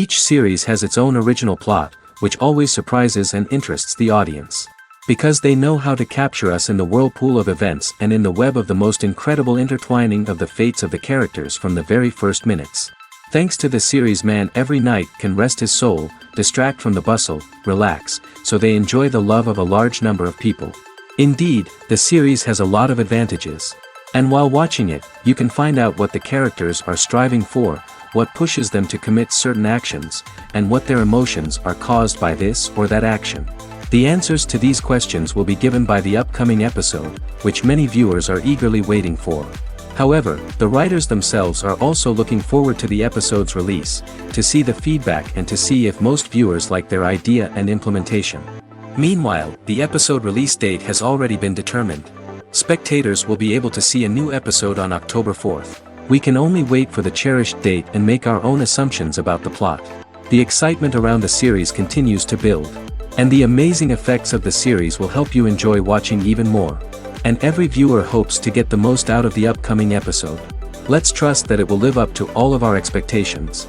Each series has its own original plot, which always surprises and interests the audience. Because they know how to capture us in the whirlpool of events and in the web of the most incredible intertwining of the fates of the characters from the very first minutes. Thanks to the series, man every night can rest his soul, distract from the bustle, relax, so they enjoy the love of a large number of people. Indeed, the series has a lot of advantages. And while watching it, you can find out what the characters are striving for, what pushes them to commit certain actions, and what their emotions are caused by this or that action. The answers to these questions will be given by the upcoming episode, which many viewers are eagerly waiting for. However, the writers themselves are also looking forward to the episode's release, to see the feedback and to see if most viewers like their idea and implementation. Meanwhile, the episode release date has already been determined. Spectators will be able to see a new episode on October 4th. We can only wait for the cherished date and make our own assumptions about the plot. The excitement around the series continues to build. And the amazing effects of the series will help you enjoy watching even more. And every viewer hopes to get the most out of the upcoming episode. Let's trust that it will live up to all of our expectations.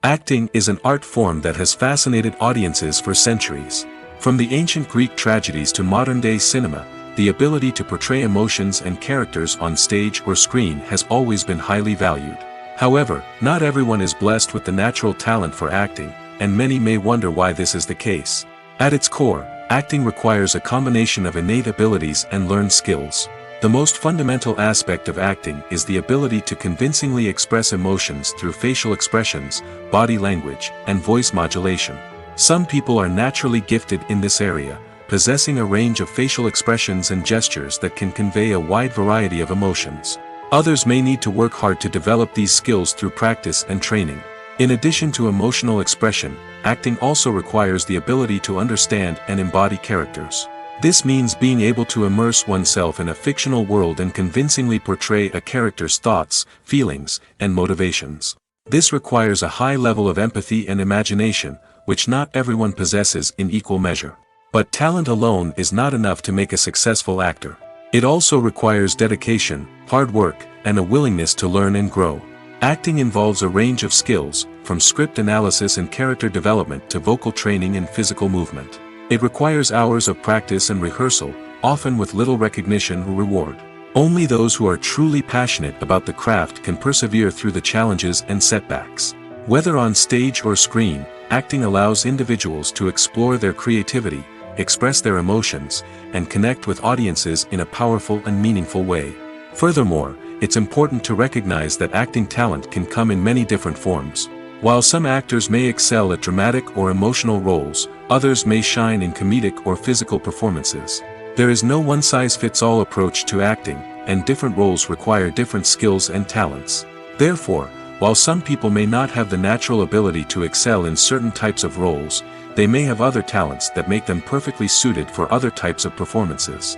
Acting is an art form that has fascinated audiences for centuries. From the ancient Greek tragedies to modern-day cinema, the ability to portray emotions and characters on stage or screen has always been highly valued. However, not everyone is blessed with the natural talent for acting, and many may wonder why this is the case. At its core, acting requires a combination of innate abilities and learned skills. The most fundamental aspect of acting is the ability to convincingly express emotions through facial expressions, body language, and voice modulation. Some people are naturally gifted in this area, possessing a range of facial expressions and gestures that can convey a wide variety of emotions. Others may need to work hard to develop these skills through practice and training. In addition to emotional expression, acting also requires the ability to understand and embody characters. This means being able to immerse oneself in a fictional world and convincingly portray a character's thoughts, feelings, and motivations. This requires a high level of empathy and imagination, which not everyone possesses in equal measure. But talent alone is not enough to make a successful actor. It also requires dedication, hard work, and a willingness to learn and grow. Acting involves a range of skills, from script analysis and character development to vocal training and physical movement. It requires hours of practice and rehearsal, often with little recognition or reward. Only those who are truly passionate about the craft can persevere through the challenges and setbacks. Whether on stage or screen, acting allows individuals to explore their creativity, express their emotions, and connect with audiences in a powerful and meaningful way. Furthermore, it's important to recognize that acting talent can come in many different forms. While some actors may excel at dramatic or emotional roles, others may shine in comedic or physical performances. There is no one-size-fits-all approach to acting, and different roles require different skills and talents. Therefore, while some people may not have the natural ability to excel in certain types of roles, they may have other talents that make them perfectly suited for other types of performances.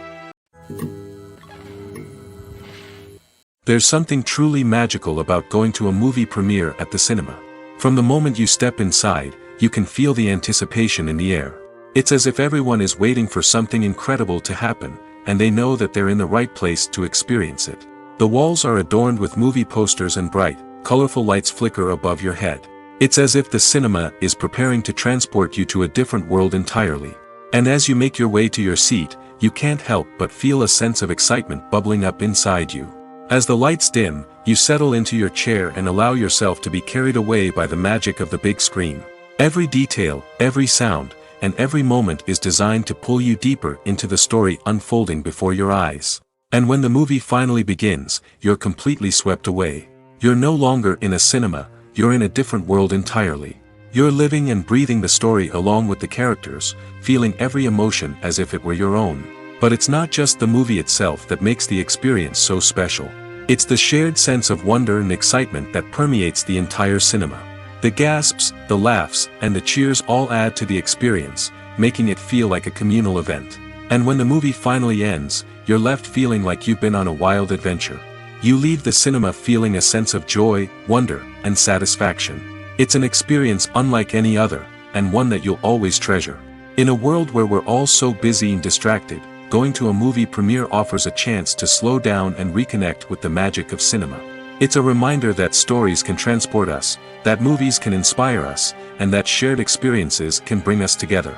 There's something truly magical about going to a movie premiere at the cinema. From the moment you step inside, you can feel the anticipation in the air. It's as if everyone is waiting for something incredible to happen, and they know that they're in the right place to experience it. The walls are adorned with movie posters and bright, colorful lights flicker above your head. It's as if the cinema is preparing to transport you to a different world entirely. And as you make your way to your seat, you can't help but feel a sense of excitement bubbling up inside you. As the lights dim, you settle into your chair and allow yourself to be carried away by the magic of the big screen. Every detail, every sound, and every moment is designed to pull you deeper into the story unfolding before your eyes. And when the movie finally begins, you're completely swept away. You're no longer in a cinema, you're in a different world entirely. You're living and breathing the story along with the characters, feeling every emotion as if it were your own. But it's not just the movie itself that makes the experience so special. It's the shared sense of wonder and excitement that permeates the entire cinema. The gasps, the laughs, and the cheers all add to the experience, making it feel like a communal event. And when the movie finally ends, you're left feeling like you've been on a wild adventure. You leave the cinema feeling a sense of joy, wonder, and satisfaction. It's an experience unlike any other, and one that you'll always treasure. In a world where we're all so busy and distracted, going to a movie premiere offers a chance to slow down and reconnect with the magic of cinema. It's a reminder that stories can transport us, that movies can inspire us, and that shared experiences can bring us together.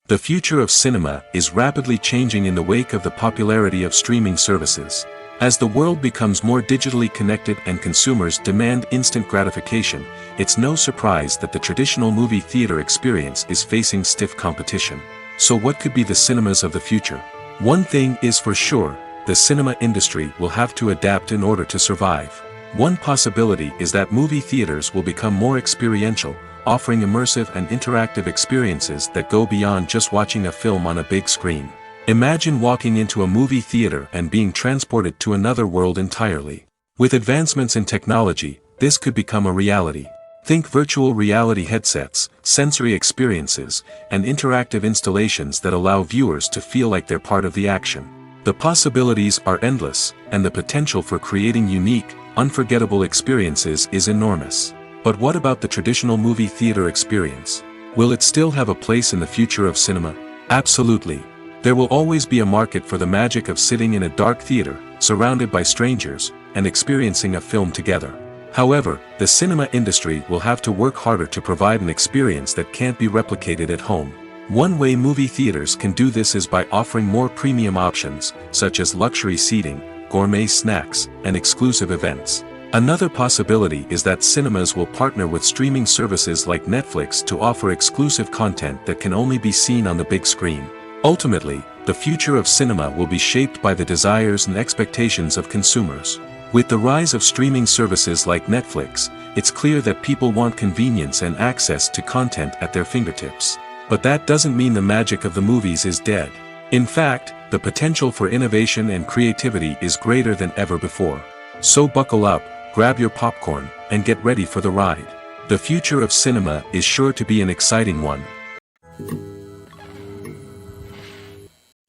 The future of cinema is rapidly changing in the wake of the popularity of streaming services. As the world becomes more digitally connected and consumers demand instant gratification, it's no surprise that the traditional movie theater experience is facing stiff competition. So what could be the cinemas of the future? One thing is for sure, the cinema industry will have to adapt in order to survive. One possibility is that movie theaters will become more experiential, offering immersive and interactive experiences that go beyond just watching a film on a big screen. Imagine walking into a movie theater and being transported to another world entirely. With advancements in technology, this could become a reality. Think virtual reality headsets, sensory experiences, and interactive installations that allow viewers to feel like they're part of the action. The possibilities are endless, and the potential for creating unique, unforgettable experiences is enormous. But what about the traditional movie theater experience? Will it still have a place in the future of cinema? Absolutely. There will always be a market for the magic of sitting in a dark theater, surrounded by strangers, and experiencing a film together. However, the cinema industry will have to work harder to provide an experience that can't be replicated at home. One way movie theaters can do this is by offering more premium options, such as luxury seating, gourmet snacks, and exclusive events. Another possibility is that cinemas will partner with streaming services like Netflix to offer exclusive content that can only be seen on the big screen. Ultimately, the future of cinema will be shaped by the desires and expectations of consumers. With the rise of streaming services like Netflix, it's clear that people want convenience and access to content at their fingertips. But that doesn't mean the magic of the movies is dead. In fact, the potential for innovation and creativity is greater than ever before. So buckle up, grab your popcorn, and get ready for the ride. The future of cinema is sure to be an exciting one.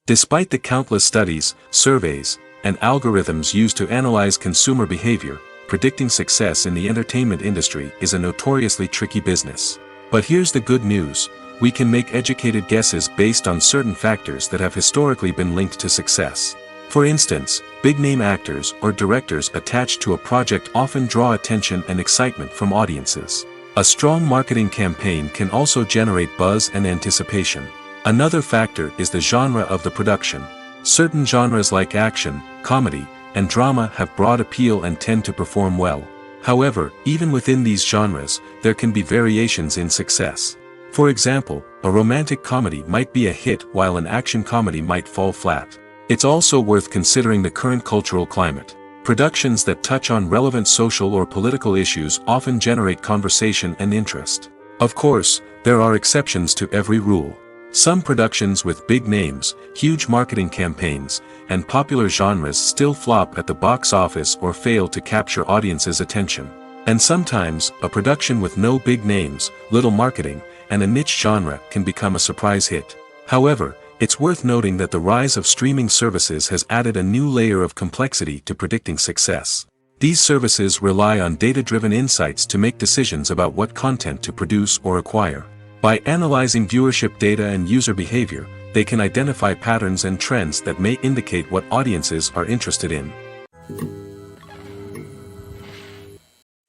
Despite the countless studies, surveys, and algorithms used to analyze consumer behavior, predicting success in the entertainment industry is a notoriously tricky business. But here's the good news: we can make educated guesses based on certain factors that have historically been linked to success. For instance, big-name actors or directors attached to a project often draw attention and excitement from audiences. A strong marketing campaign can also generate buzz and anticipation. Another factor is the genre of the production. Certain genres like action, comedy, and drama have broad appeal and tend to perform well. However, even within these genres, there can be variations in success. For example, a romantic comedy might be a hit while an action comedy might fall flat. It's also worth considering the current cultural climate. Productions that touch on relevant social or political issues often generate conversation and interest. Of course, there are exceptions to every rule. Some productions with big names, huge marketing campaigns, and popular genres still flop at the box office or fail to capture audiences' attention. And sometimes, a production with no big names, little marketing, and a niche genre can become a surprise hit. However, it's worth noting that the rise of streaming services has added a new layer of complexity to predicting success. These services rely on data-driven insights to make decisions about what content to produce or acquire. By analyzing viewership data and user behavior, they can identify patterns and trends that may indicate what audiences are interested in.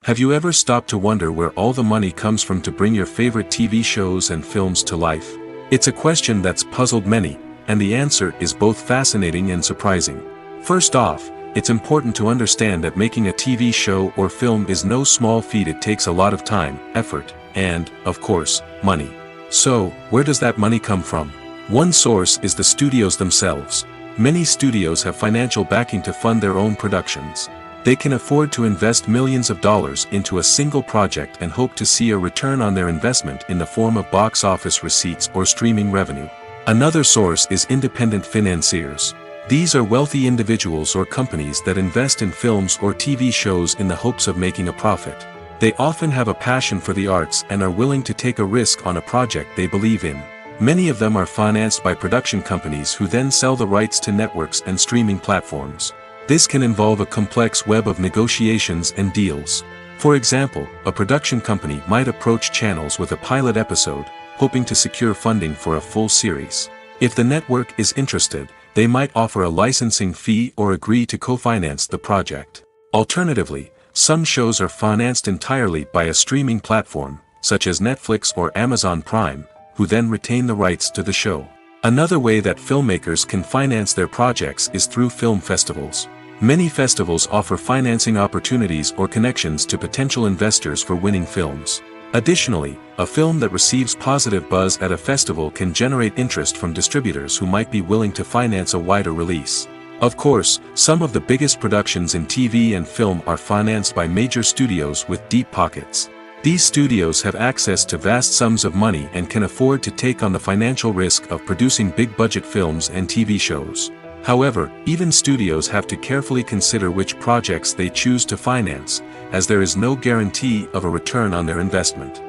Have you ever stopped to wonder where all the money comes from to bring your favorite TV shows and films to life? It's a question that's puzzled many, and the answer is both fascinating and surprising. First off, it's important to understand that making a TV show or film is no small feat. It takes a lot of time, effort, and, of course, money. So, where does that money come from? One source is the studios themselves. Many studios have financial backing to fund their own productions. They can afford to invest millions of dollars into a single project and hope to see a return on their investment in the form of box office receipts or streaming revenue. Another source is independent financiers. These are wealthy individuals or companies that invest in films or TV shows in the hopes of making a profit. They often have a passion for the arts and are willing to take a risk on a project they believe in. Many of them are financed by production companies who then sell the rights to networks and streaming platforms. This can involve a complex web of negotiations and deals. For example, a production company might approach channels with a pilot episode, hoping to secure funding for a full series. If the network is interested, they might offer a licensing fee or agree to co-finance the project. Alternatively, some shows are financed entirely by a streaming platform, such as Netflix or Amazon Prime, who then retain the rights to the show. Another way that filmmakers can finance their projects is through film festivals. Many festivals offer financing opportunities or connections to potential investors for winning films. Additionally, a film that receives positive buzz at a festival can generate interest from distributors who might be willing to finance a wider release. Of course, some of the biggest productions in TV and film are financed by major studios with deep pockets. These studios have access to vast sums of money and can afford to take on the financial risk of producing big-budget films and TV shows. However, even studios have to carefully consider which projects they choose to finance, as there is no guarantee of a return on their investment.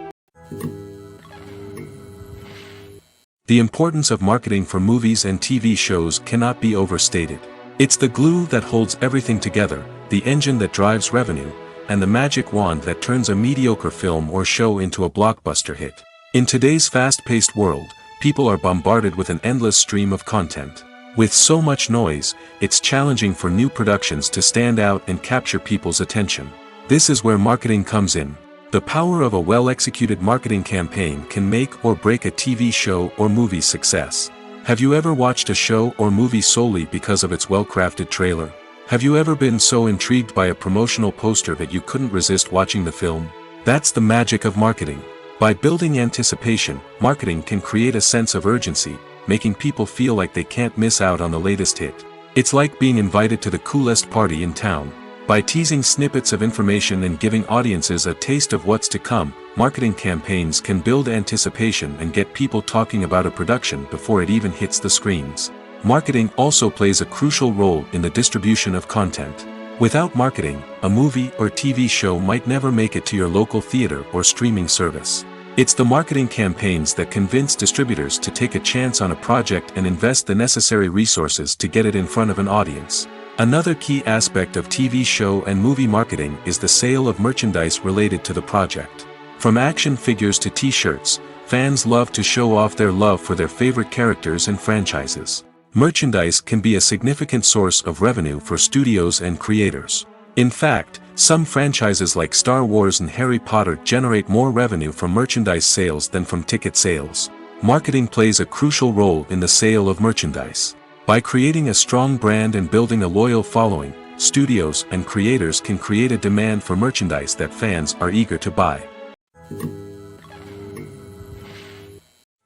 The importance of marketing for movies and TV shows cannot be overstated. It's the glue that holds everything together, the engine that drives revenue, and the magic wand that turns a mediocre film or show into a blockbuster hit. In today's fast-paced world, people are bombarded with an endless stream of content. With so much noise, it's challenging for new productions to stand out and capture people's attention. This is where marketing comes in. The power of a well-executed marketing campaign can make or break a TV show or movie's success. Have you ever watched a show or movie solely because of its well-crafted trailer? Have you ever been so intrigued by a promotional poster that you couldn't resist watching the film? That's the magic of marketing. By building anticipation, marketing can create a sense of urgency, making people feel like they can't miss out on the latest hit. It's like being invited to the coolest party in town. By teasing snippets of information and giving audiences a taste of what's to come, marketing campaigns can build anticipation and get people talking about a production before it even hits the screens. Marketing also plays a crucial role in the distribution of content. Without marketing, a movie or TV show might never make it to your local theater or streaming service. It's the marketing campaigns that convince distributors to take a chance on a project and invest the necessary resources to get it in front of an audience. Another key aspect of TV show and movie marketing is the sale of merchandise related to the project. From action figures to t-shirts, fans love to show off their love for their favorite characters and franchises. Merchandise can be a significant source of revenue for studios and creators. In fact, some franchises like Star Wars and Harry Potter generate more revenue from merchandise sales than from ticket sales. Marketing plays a crucial role in the sale of merchandise. By creating a strong brand and building a loyal following, studios and creators can create a demand for merchandise that fans are eager to buy.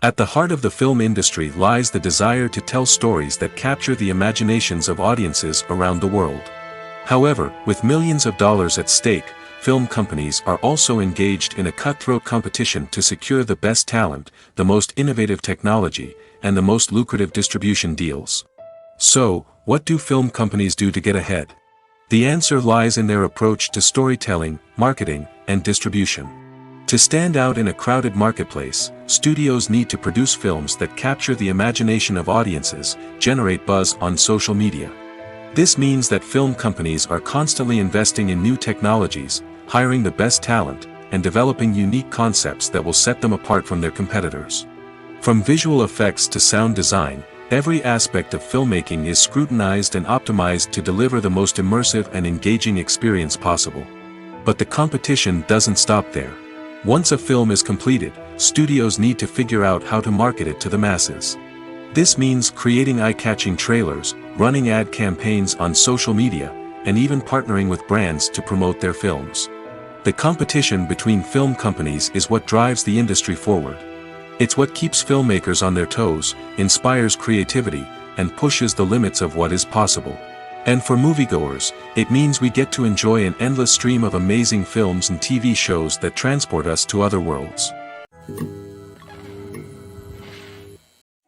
At the heart of the film industry lies the desire to tell stories that capture the imaginations of audiences around the world. However, with millions of dollars at stake, film companies are also engaged in a cutthroat competition to secure the best talent, the most innovative technology, and the most lucrative distribution deals. So, what do film companies do to get ahead? The answer lies in their approach to storytelling, marketing, and distribution. To stand out in a crowded marketplace, studios need to produce films that capture the imagination of audiences, generate buzz on social media. This means that film companies are constantly investing in new technologies, hiring the best talent, and developing unique concepts that will set them apart from their competitors. From visual effects to sound design, every aspect of filmmaking is scrutinized and optimized to deliver the most immersive and engaging experience possible. But the competition doesn't stop there. Once a film is completed, studios need to figure out how to market it to the masses. This means creating eye-catching trailers, running ad campaigns on social media, and even partnering with brands to promote their films. The competition between film companies is what drives the industry forward. It's what keeps filmmakers on their toes, inspires creativity, and pushes the limits of what is possible. And for moviegoers, it means we get to enjoy an endless stream of amazing films and TV shows that transport us to other worlds.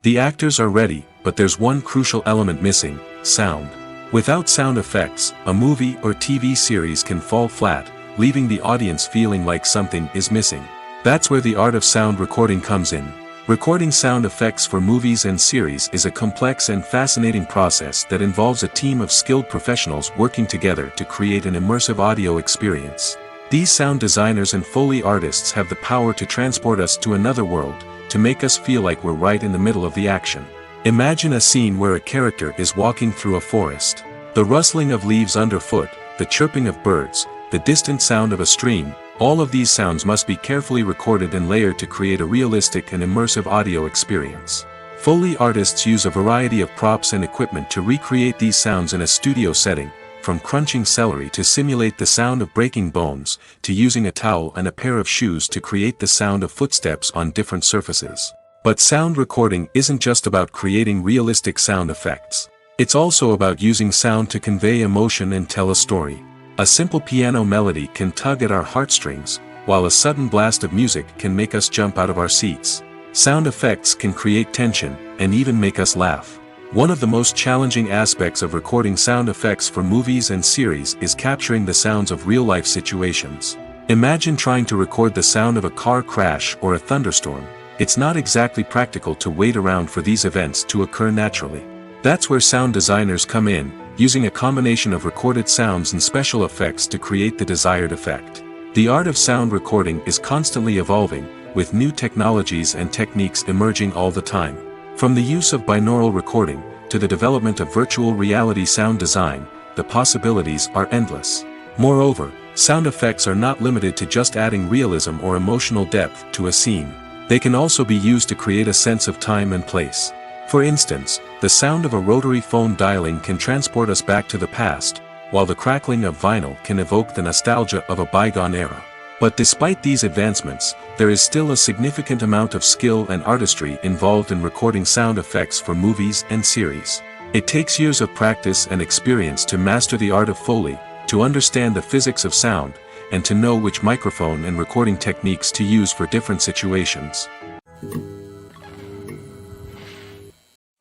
The actors are ready, but there's one crucial element missing: sound. Without sound effects, a movie or TV series can fall flat, leaving the audience feeling like something is missing. That's where the art of sound recording comes in. Recording sound effects for movies and series is a complex and fascinating process that involves a team of skilled professionals working together to create an immersive audio experience. These sound designers and Foley artists have the power to transport us to another world, to make us feel like we're right in the middle of the action. Imagine a scene where a character is walking through a forest. The rustling of leaves underfoot, the chirping of birds, the distant sound of a stream, all of these sounds must be carefully recorded and layered to create a realistic and immersive audio experience. Foley artists use a variety of props and equipment to recreate these sounds in a studio setting, from crunching celery to simulate the sound of breaking bones, to using a towel and a pair of shoes to create the sound of footsteps on different surfaces. But sound recording isn't just about creating realistic sound effects. It's also about using sound to convey emotion and tell a story. A simple piano melody can tug at our heartstrings, while a sudden blast of music can make us jump out of our seats. Sound effects can create tension, and even make us laugh. One of the most challenging aspects of recording sound effects for movies and series is capturing the sounds of real-life situations. Imagine trying to record the sound of a car crash or a thunderstorm. It's not exactly practical to wait around for these events to occur naturally. That's where sound designers come in, using a combination of recorded sounds and special effects to create the desired effect. The art of sound recording is constantly evolving, with new technologies and techniques emerging all the time. From the use of binaural recording, to the development of virtual reality sound design, the possibilities are endless. Moreover, sound effects are not limited to just adding realism or emotional depth to a scene. They can also be used to create a sense of time and place. For instance, the sound of a rotary phone dialing can transport us back to the past, while the crackling of vinyl can evoke the nostalgia of a bygone era. But despite these advancements, there is still a significant amount of skill and artistry involved in recording sound effects for movies and series. It takes years of practice and experience to master the art of Foley, to understand the physics of sound, and to know which microphone and recording techniques to use for different situations.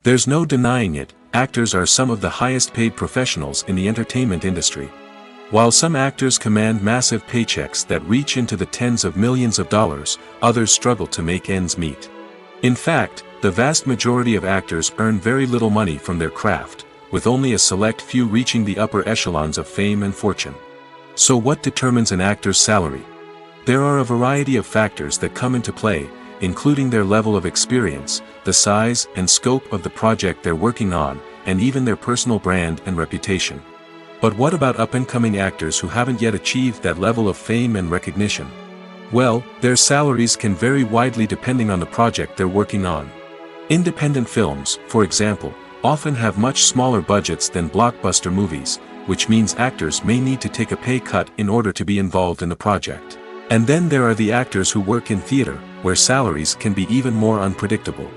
There's no denying it, actors are some of the highest paid professionals in the entertainment industry. While some actors command massive paychecks that reach into the tens of millions of dollars, others struggle to make ends meet. In fact, the vast majority of actors earn very little money from their craft, with only a select few reaching the upper echelons of fame and fortune. So what determines an actor's salary? There are a variety of factors that come into play, including their level of experience, the size and scope of the project they're working on, and even their personal brand and reputation. But what about up-and-coming actors who haven't yet achieved that level of fame and recognition? Well, their salaries can vary widely depending on the project they're working on. Independent films, for example, often have much smaller budgets than blockbuster movies, which means actors may need to take a pay cut in order to be involved in the project. And then there are the actors who work in theater, where salaries can be even more unpredictable.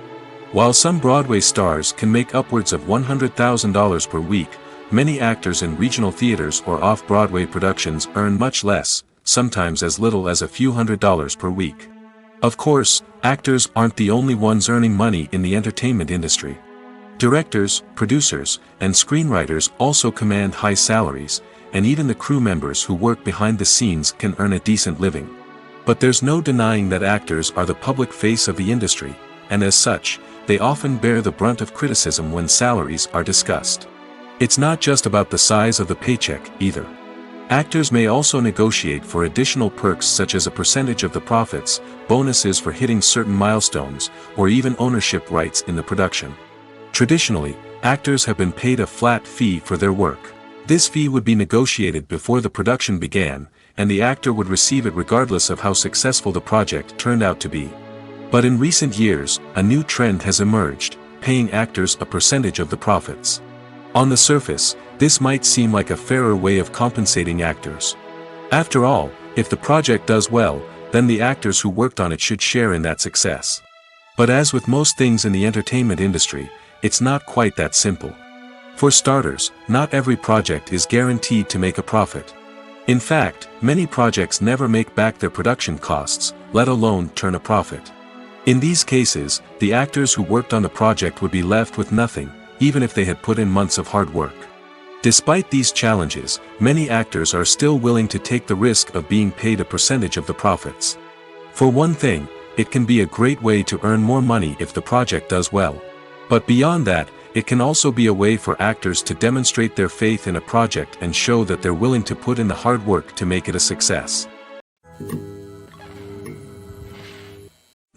While some Broadway stars can make upwards of $100,000 per week, many actors in regional theaters or off-Broadway productions earn much less, sometimes as little as a few $100s per week. Of course, actors aren't the only ones earning money in the entertainment industry. Directors, producers, and screenwriters also command high salaries, and even the crew members who work behind the scenes can earn a decent living. But there's no denying that actors are the public face of the industry, and as such, they often bear the brunt of criticism when salaries are discussed. It's not just about the size of the paycheck, either. Actors may also negotiate for additional perks such as a percentage of the profits, bonuses for hitting certain milestones, or even ownership rights in the production. Traditionally, actors have been paid a flat fee for their work. This fee would be negotiated before the production began, and the actor would receive it regardless of how successful the project turned out to be. But in recent years, a new trend has emerged, paying actors a percentage of the profits. On the surface, this might seem like a fairer way of compensating actors. After all, if the project does well, then the actors who worked on it should share in that success. But as with most things in the entertainment industry, it's not quite that simple. For starters, not every project is guaranteed to make a profit. In fact, many projects never make back their production costs, let alone turn a profit. In these cases, the actors who worked on the project would be left with nothing, even if they had put in months of hard work. Despite these challenges, many actors are still willing to take the risk of being paid a percentage of the profits. For one thing, it can be a great way to earn more money if the project does well. But beyond that, it can also be a way for actors to demonstrate their faith in a project and show that they're willing to put in the hard work to make it a success.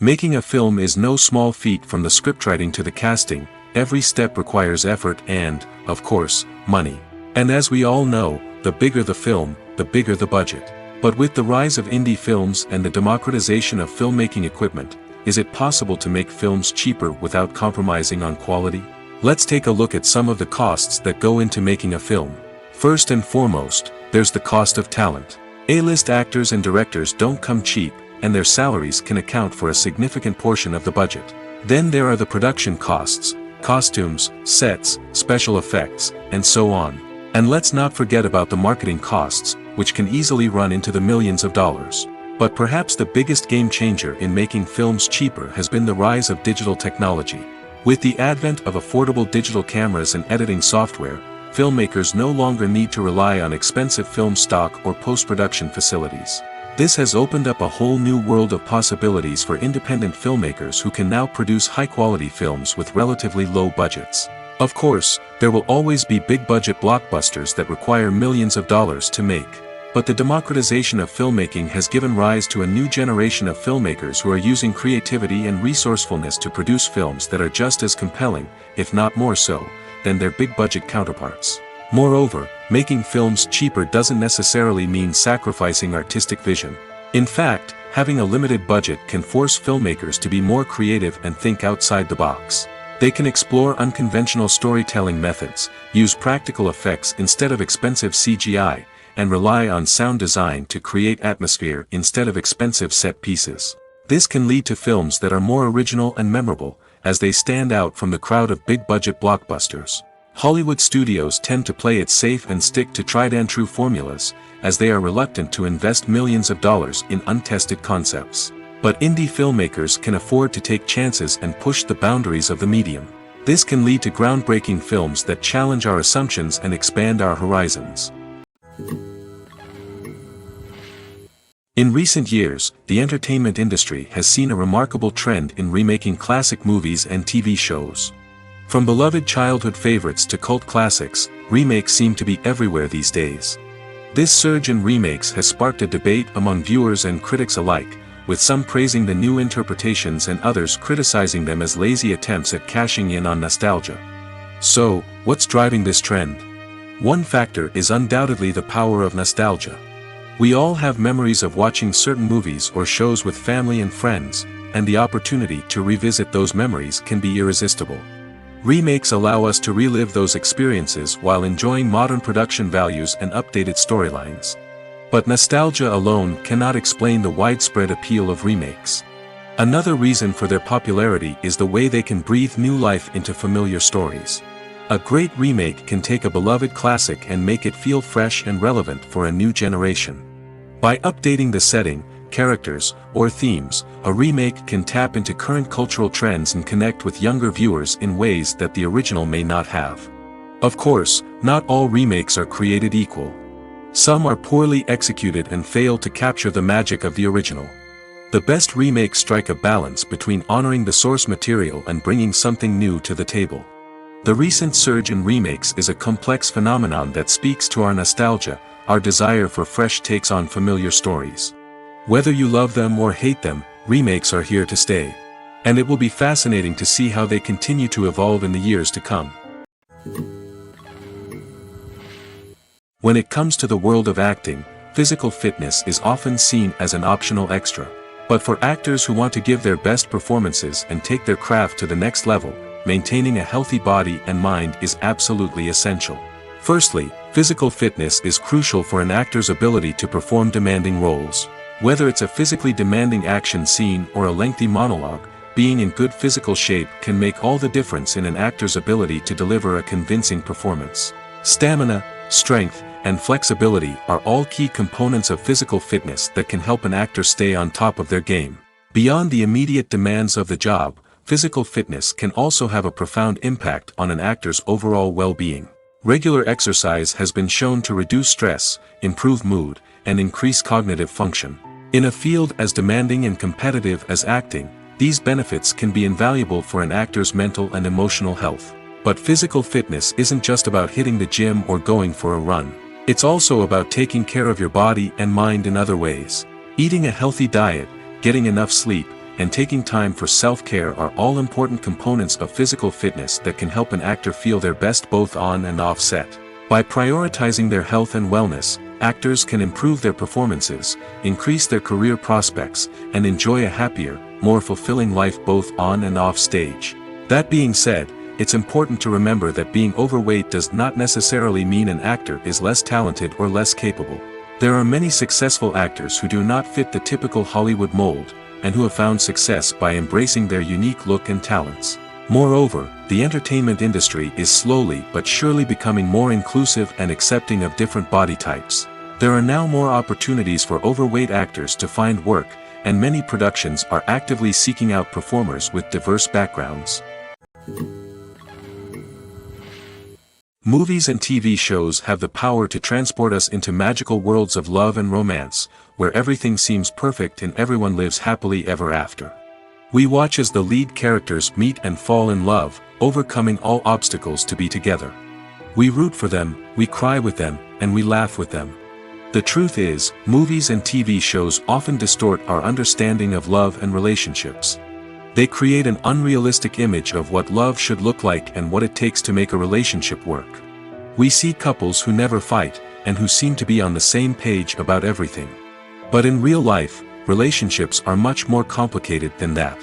Making a film is no small feat, from the scriptwriting to the casting, every step requires effort and, of course, money. And as we all know, the bigger the film, the bigger the budget. But with the rise of indie films and the democratization of filmmaking equipment, is it possible to make films cheaper without compromising on quality? Let's take a look at some of the costs that go into making a film. First and foremost, there's the cost of talent. A-list actors and directors don't come cheap, and their salaries can account for a significant portion of the budget. Then there are the production costs, costumes, sets, special effects, and so on. And let's not forget about the marketing costs, which can easily run into the millions of dollars. But perhaps the biggest game changer in making films cheaper has been the rise of digital technology. With the advent of affordable digital cameras and editing software, filmmakers no longer need to rely on expensive film stock or post-production facilities. This has opened up a whole new world of possibilities for independent filmmakers who can now produce high-quality films with relatively low budgets. Of course, there will always be big-budget blockbusters that require millions of dollars to make. But the democratization of filmmaking has given rise to a new generation of filmmakers who are using creativity and resourcefulness to produce films that are just as compelling, if not more so, than their big-budget counterparts. Moreover, making films cheaper doesn't necessarily mean sacrificing artistic vision. In fact, having a limited budget can force filmmakers to be more creative and think outside the box. They can explore unconventional storytelling methods, use practical effects instead of expensive CGI, and rely on sound design to create atmosphere instead of expensive set pieces. This can lead to films that are more original and memorable, as they stand out from the crowd of big-budget blockbusters. Hollywood studios tend to play it safe and stick to tried-and-true formulas, as they are reluctant to invest millions of dollars in untested concepts. But indie filmmakers can afford to take chances and push the boundaries of the medium. This can lead to groundbreaking films that challenge our assumptions and expand our horizons. In recent years, the entertainment industry has seen a remarkable trend in remaking classic movies and TV shows. From beloved childhood favorites to cult classics, remakes seem to be everywhere these days. This surge in remakes has sparked a debate among viewers and critics alike, with some praising the new interpretations and others criticizing them as lazy attempts at cashing in on nostalgia. So, what's driving this trend? One factor is undoubtedly the power of nostalgia. We all have memories of watching certain movies or shows with family and friends, and the opportunity to revisit those memories can be irresistible. Remakes allow us to relive those experiences while enjoying modern production values and updated storylines. But nostalgia alone cannot explain the widespread appeal of remakes. Another reason for their popularity is the way they can breathe new life into familiar stories. A great remake can take a beloved classic and make it feel fresh and relevant for a new generation. By updating the setting, characters, or themes, a remake can tap into current cultural trends and connect with younger viewers in ways that the original may not have. Of course, not all remakes are created equal. Some are poorly executed and fail to capture the magic of the original. The best remakes strike a balance between honoring the source material and bringing something new to the table. The recent surge in remakes is a complex phenomenon that speaks to our nostalgia, our desire for fresh takes on familiar stories. Whether you love them or hate them, remakes are here to stay. And it will be fascinating to see how they continue to evolve in the years to come. When it comes to the world of acting, physical fitness is often seen as an optional extra. But for actors who want to give their best performances and take their craft to the next level, maintaining a healthy body and mind is absolutely essential. Firstly, physical fitness is crucial for an actor's ability to perform demanding roles. Whether it's a physically demanding action scene or a lengthy monologue, being in good physical shape can make all the difference in an actor's ability to deliver a convincing performance. Stamina, strength, and flexibility are all key components of physical fitness that can help an actor stay on top of their game. Beyond the immediate demands of the job, physical fitness can also have a profound impact on an actor's overall well-being. Regular exercise has been shown to reduce stress, improve mood, and increase cognitive function. In a field as demanding and competitive as acting, these benefits can be invaluable for an actor's mental and emotional health. But physical fitness isn't just about hitting the gym or going for a run. It's also about taking care of your body and mind in other ways. Eating a healthy diet, getting enough sleep, and taking time for self-care are all important components of physical fitness that can help an actor feel their best both on and off set. By prioritizing their health and wellness, actors can improve their performances, increase their career prospects, and enjoy a happier, more fulfilling life both on and off stage. That being said, it's important to remember that being overweight does not necessarily mean an actor is less talented or less capable. There are many successful actors who do not fit the typical Hollywood mold, and who have found success by embracing their unique look and talents. Moreover, the entertainment industry is slowly but surely becoming more inclusive and accepting of different body types. There are now more opportunities for overweight actors to find work, and many productions are actively seeking out performers with diverse backgrounds. Movies and TV shows have the power to transport us into magical worlds of love and romance, where everything seems perfect and everyone lives happily ever after. We watch as the lead characters meet and fall in love, overcoming all obstacles to be together. We root for them, we cry with them, and we laugh with them. The truth is, movies and TV shows often distort our understanding of love and relationships. They create an unrealistic image of what love should look like and what it takes to make a relationship work. We see couples who never fight, and who seem to be on the same page about everything. But in real life, relationships are much more complicated than that.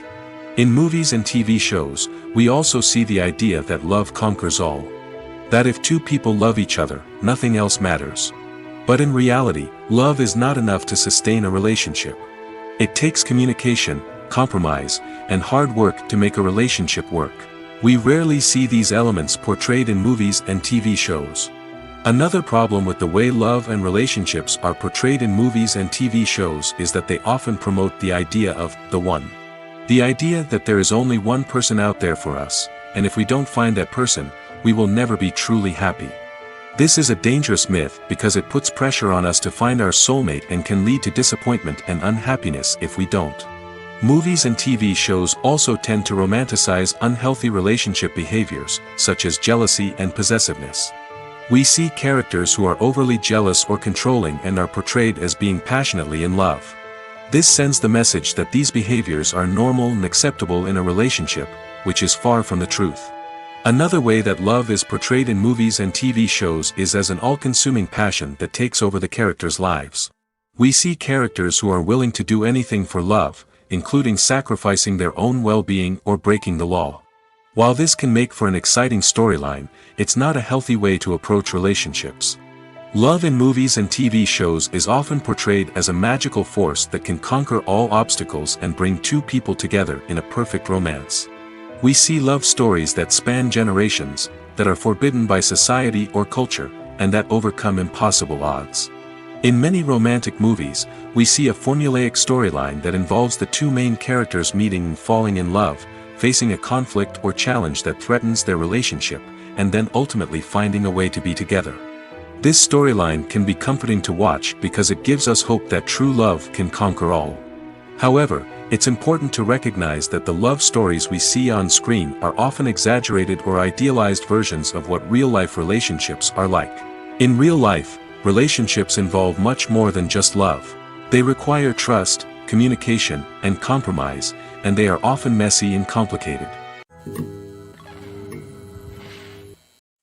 In movies and TV shows, we also see the idea that love conquers all. That if two people love each other, nothing else matters. But in reality, love is not enough to sustain a relationship. It takes communication, compromise, and hard work to make a relationship work. We rarely see these elements portrayed in movies and TV shows. Another problem with the way love and relationships are portrayed in movies and TV shows is that they often promote the idea of the one. The idea that there is only one person out there for us, and if we don't find that person, we will never be truly happy. This is a dangerous myth because it puts pressure on us to find our soulmate and can lead to disappointment and unhappiness if we don't. Movies and TV shows also tend to romanticize unhealthy relationship behaviors, such as jealousy and possessiveness. We see characters who are overly jealous or controlling and are portrayed as being passionately in love. This sends the message that these behaviors are normal and acceptable in a relationship, which is far from the truth. Another way that love is portrayed in movies and TV shows is as an all-consuming passion that takes over the characters' lives. We see characters who are willing to do anything for love, including sacrificing their own well-being or breaking the law. While this can make for an exciting storyline, it's not a healthy way to approach relationships. Love in movies and TV shows is often portrayed as a magical force that can conquer all obstacles and bring two people together in a perfect romance. We see love stories that span generations, that are forbidden by society or culture, and that overcome impossible odds. In many romantic movies, we see a formulaic storyline that involves the two main characters meeting and falling in love, facing a conflict or challenge that threatens their relationship, and then ultimately finding a way to be together. This storyline can be comforting to watch because it gives us hope that true love can conquer all. However, it's important to recognize that the love stories we see on screen are often exaggerated or idealized versions of what real-life relationships are like. In real life, relationships involve much more than just love. They require trust, communication, and compromise, and they are often messy and complicated.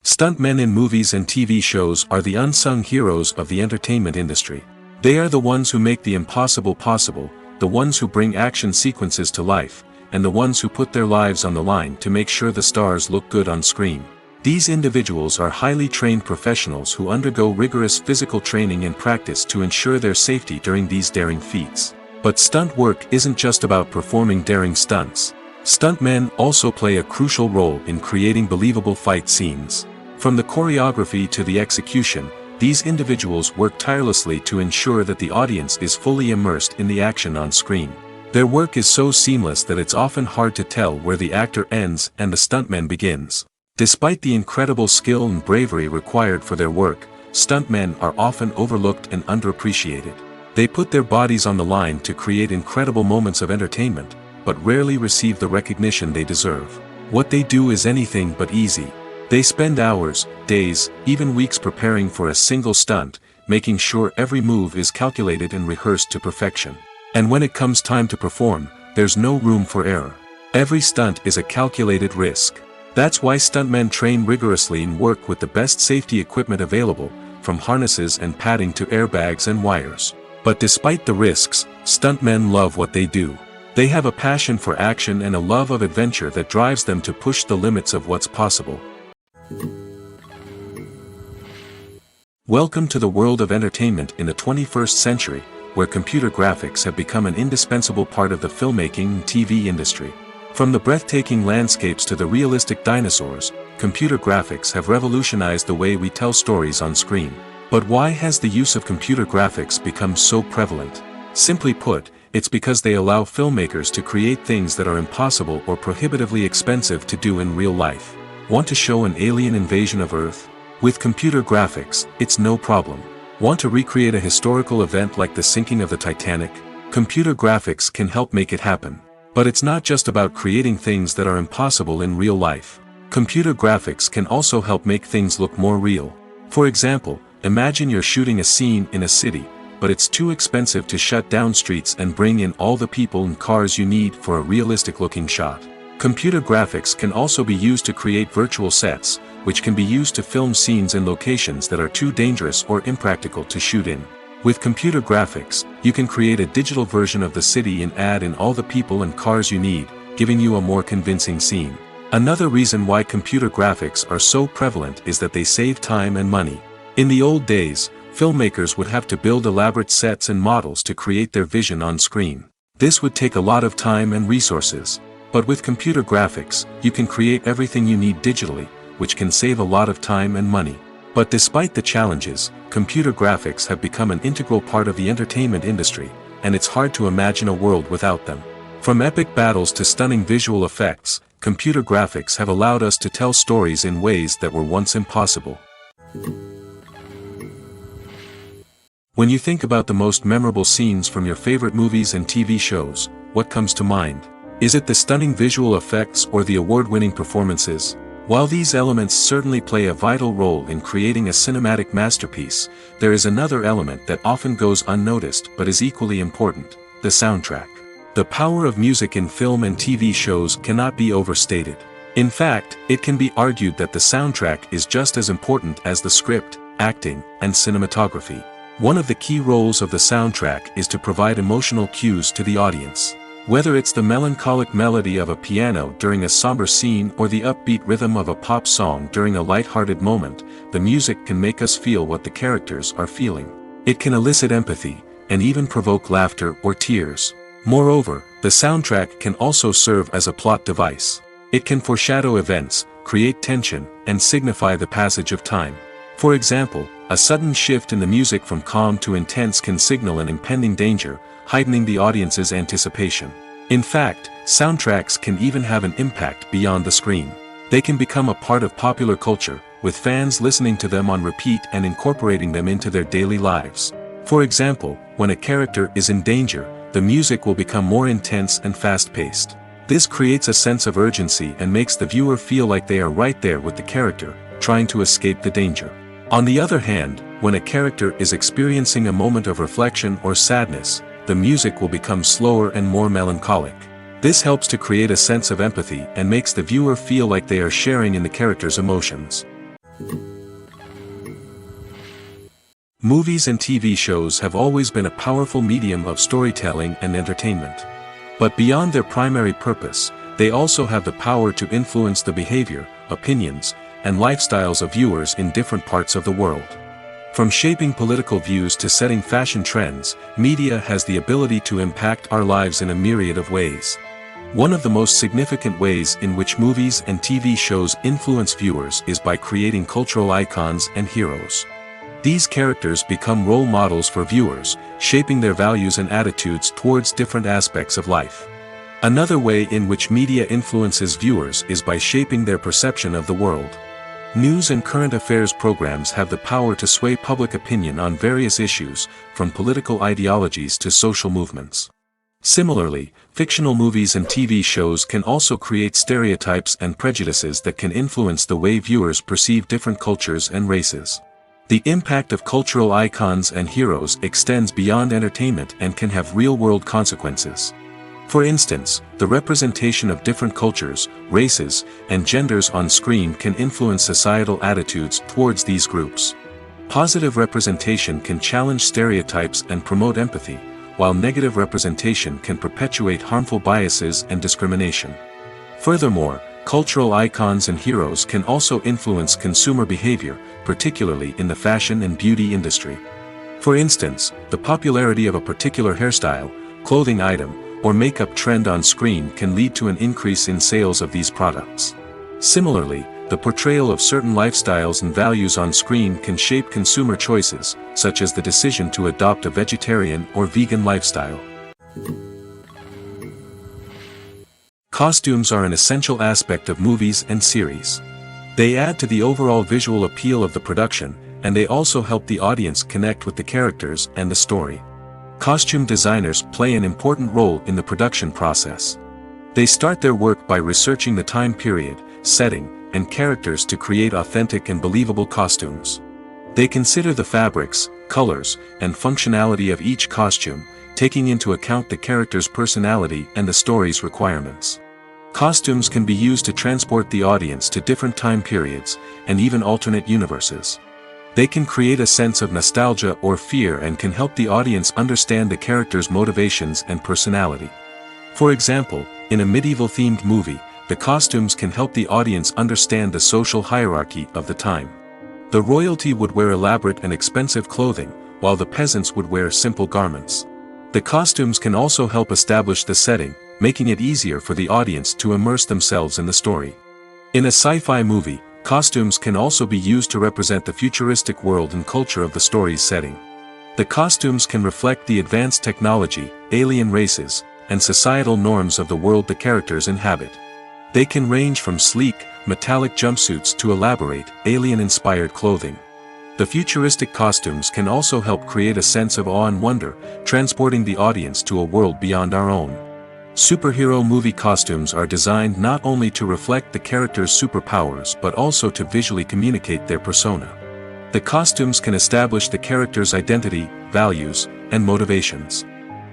Stuntmen in movies and TV shows are the unsung heroes of the entertainment industry. They are the ones who make the impossible possible, the ones who bring action sequences to life, and the ones who put their lives on the line to make sure the stars look good on screen. These individuals are highly trained professionals who undergo rigorous physical training and practice to ensure their safety during these daring feats. But stunt work isn't just about performing daring stunts. Stuntmen also play a crucial role in creating believable fight scenes. From the choreography to the execution, these individuals work tirelessly to ensure that the audience is fully immersed in the action on screen. Their work is so seamless that it's often hard to tell where the actor ends and the stuntman begins. Despite the incredible skill and bravery required for their work, stuntmen are often overlooked and underappreciated. They put their bodies on the line to create incredible moments of entertainment, but rarely receive the recognition they deserve. What they do is anything but easy. They spend hours, days, even weeks preparing for a single stunt, making sure every move is calculated and rehearsed to perfection. And when it comes time to perform, there's no room for error. Every stunt is a calculated risk. That's why stuntmen train rigorously and work with the best safety equipment available, from harnesses and padding to airbags and wires. But despite the risks, stuntmen love what they do. They have a passion for action and a love of adventure that drives them to push the limits of what's possible. Welcome to the world of entertainment in the 21st century, where computer graphics have become an indispensable part of the filmmaking and TV industry. From the breathtaking landscapes to the realistic dinosaurs, computer graphics have revolutionized the way we tell stories on screen. But why has the use of computer graphics become so prevalent? Simply put, it's because they allow filmmakers to create things that are impossible or prohibitively expensive to do in real life. Want to show an alien invasion of Earth? With computer graphics, it's no problem. Want to recreate a historical event like the sinking of the Titanic? Computer graphics can help make it happen. But it's not just about creating things that are impossible in real life. Computer graphics can also help make things look more real. For example, imagine you're shooting a scene in a city, but it's too expensive to shut down streets and bring in all the people and cars you need for a realistic-looking shot. Computer graphics can also be used to create virtual sets, which can be used to film scenes in locations that are too dangerous or impractical to shoot in. With computer graphics, you can create a digital version of the city and add in all the people and cars you need, giving you a more convincing scene. Another reason why computer graphics are so prevalent is that they save time and money. In the old days, filmmakers would have to build elaborate sets and models to create their vision on screen. This would take a lot of time and resources. But with computer graphics, you can create everything you need digitally, which can save a lot of time and money. But despite the challenges, computer graphics have become an integral part of the entertainment industry, and it's hard to imagine a world without them. From epic battles to stunning visual effects, computer graphics have allowed us to tell stories in ways that were once impossible. When you think about the most memorable scenes from your favorite movies and TV shows, what comes to mind? Is it the stunning visual effects or the award-winning performances? While these elements certainly play a vital role in creating a cinematic masterpiece, there is another element that often goes unnoticed but is equally important: the soundtrack. The power of music in film and TV shows cannot be overstated. In fact, it can be argued that the soundtrack is just as important as the script, acting, and cinematography. One of the key roles of the soundtrack is to provide emotional cues to the audience. Whether it's the melancholic melody of a piano during a somber scene or the upbeat rhythm of a pop song during a light-hearted moment, the music can make us feel what the characters are feeling. It can elicit empathy, and even provoke laughter or tears. Moreover, the soundtrack can also serve as a plot device. It can foreshadow events, create tension, and signify the passage of time. For example, a sudden shift in the music from calm to intense can signal an impending danger, heightening the audience's anticipation. In fact, soundtracks can even have an impact beyond the screen. They can become a part of popular culture, with fans listening to them on repeat and incorporating them into their daily lives. For example, when a character is in danger, the music will become more intense and fast-paced. This creates a sense of urgency and makes the viewer feel like they are right there with the character, trying to escape the danger. On the other hand, when a character is experiencing a moment of reflection or sadness, the music will become slower and more melancholic. This helps to create a sense of empathy and makes the viewer feel like they are sharing in the character's emotions. Movies and TV shows have always been a powerful medium of storytelling and entertainment. But beyond their primary purpose, they also have the power to influence the behavior, opinions, and lifestyles of viewers in different parts of the world. From shaping political views to setting fashion trends, media has the ability to impact our lives in a myriad of ways. One of the most significant ways in which movies and TV shows influence viewers is by creating cultural icons and heroes. These characters become role models for viewers, shaping their values and attitudes towards different aspects of life. Another way in which media influences viewers is by shaping their perception of the world. News and current affairs programs have the power to sway public opinion on various issues, from political ideologies to social movements. Similarly, fictional movies and TV shows can also create stereotypes and prejudices that can influence the way viewers perceive different cultures and races. The impact of cultural icons and heroes extends beyond entertainment and can have real-world consequences. For instance, the representation of different cultures, races, and genders on screen can influence societal attitudes towards these groups. Positive representation can challenge stereotypes and promote empathy, while negative representation can perpetuate harmful biases and discrimination. Furthermore, cultural icons and heroes can also influence consumer behavior, particularly in the fashion and beauty industry. For instance, the popularity of a particular hairstyle, clothing item, or makeup trend on screen can lead to an increase in sales of these products. Similarly, the portrayal of certain lifestyles and values on screen can shape consumer choices, such as the decision to adopt a vegetarian or vegan lifestyle. Costumes are an essential aspect of movies and series. They add to the overall visual appeal of the production, and they also help the audience connect with the characters and the story. Costume designers play an important role in the production process. They start their work by researching the time period, setting, and characters to create authentic and believable costumes. They consider the fabrics, colors, and functionality of each costume, taking into account the character's personality and the story's requirements. Costumes can be used to transport the audience to different time periods, and even alternate universes. They can create a sense of nostalgia or fear and can help the audience understand the character's motivations and personality. For example, in a medieval-themed movie, the costumes can help the audience understand the social hierarchy of the time. The royalty would wear elaborate and expensive clothing, while the peasants would wear simple garments. The costumes can also help establish the setting, making it easier for the audience to immerse themselves in the story. In a sci-fi movie, costumes can also be used to represent the futuristic world and culture of the story's setting. The costumes can reflect the advanced technology, alien races, and societal norms of the world the characters inhabit. They can range from sleek, metallic jumpsuits to elaborate, alien-inspired clothing. The futuristic costumes can also help create a sense of awe and wonder, transporting the audience to a world beyond our own. Superhero movie costumes are designed not only to reflect the character's superpowers but also to visually communicate their persona. The costumes can establish the character's identity, values, and motivations.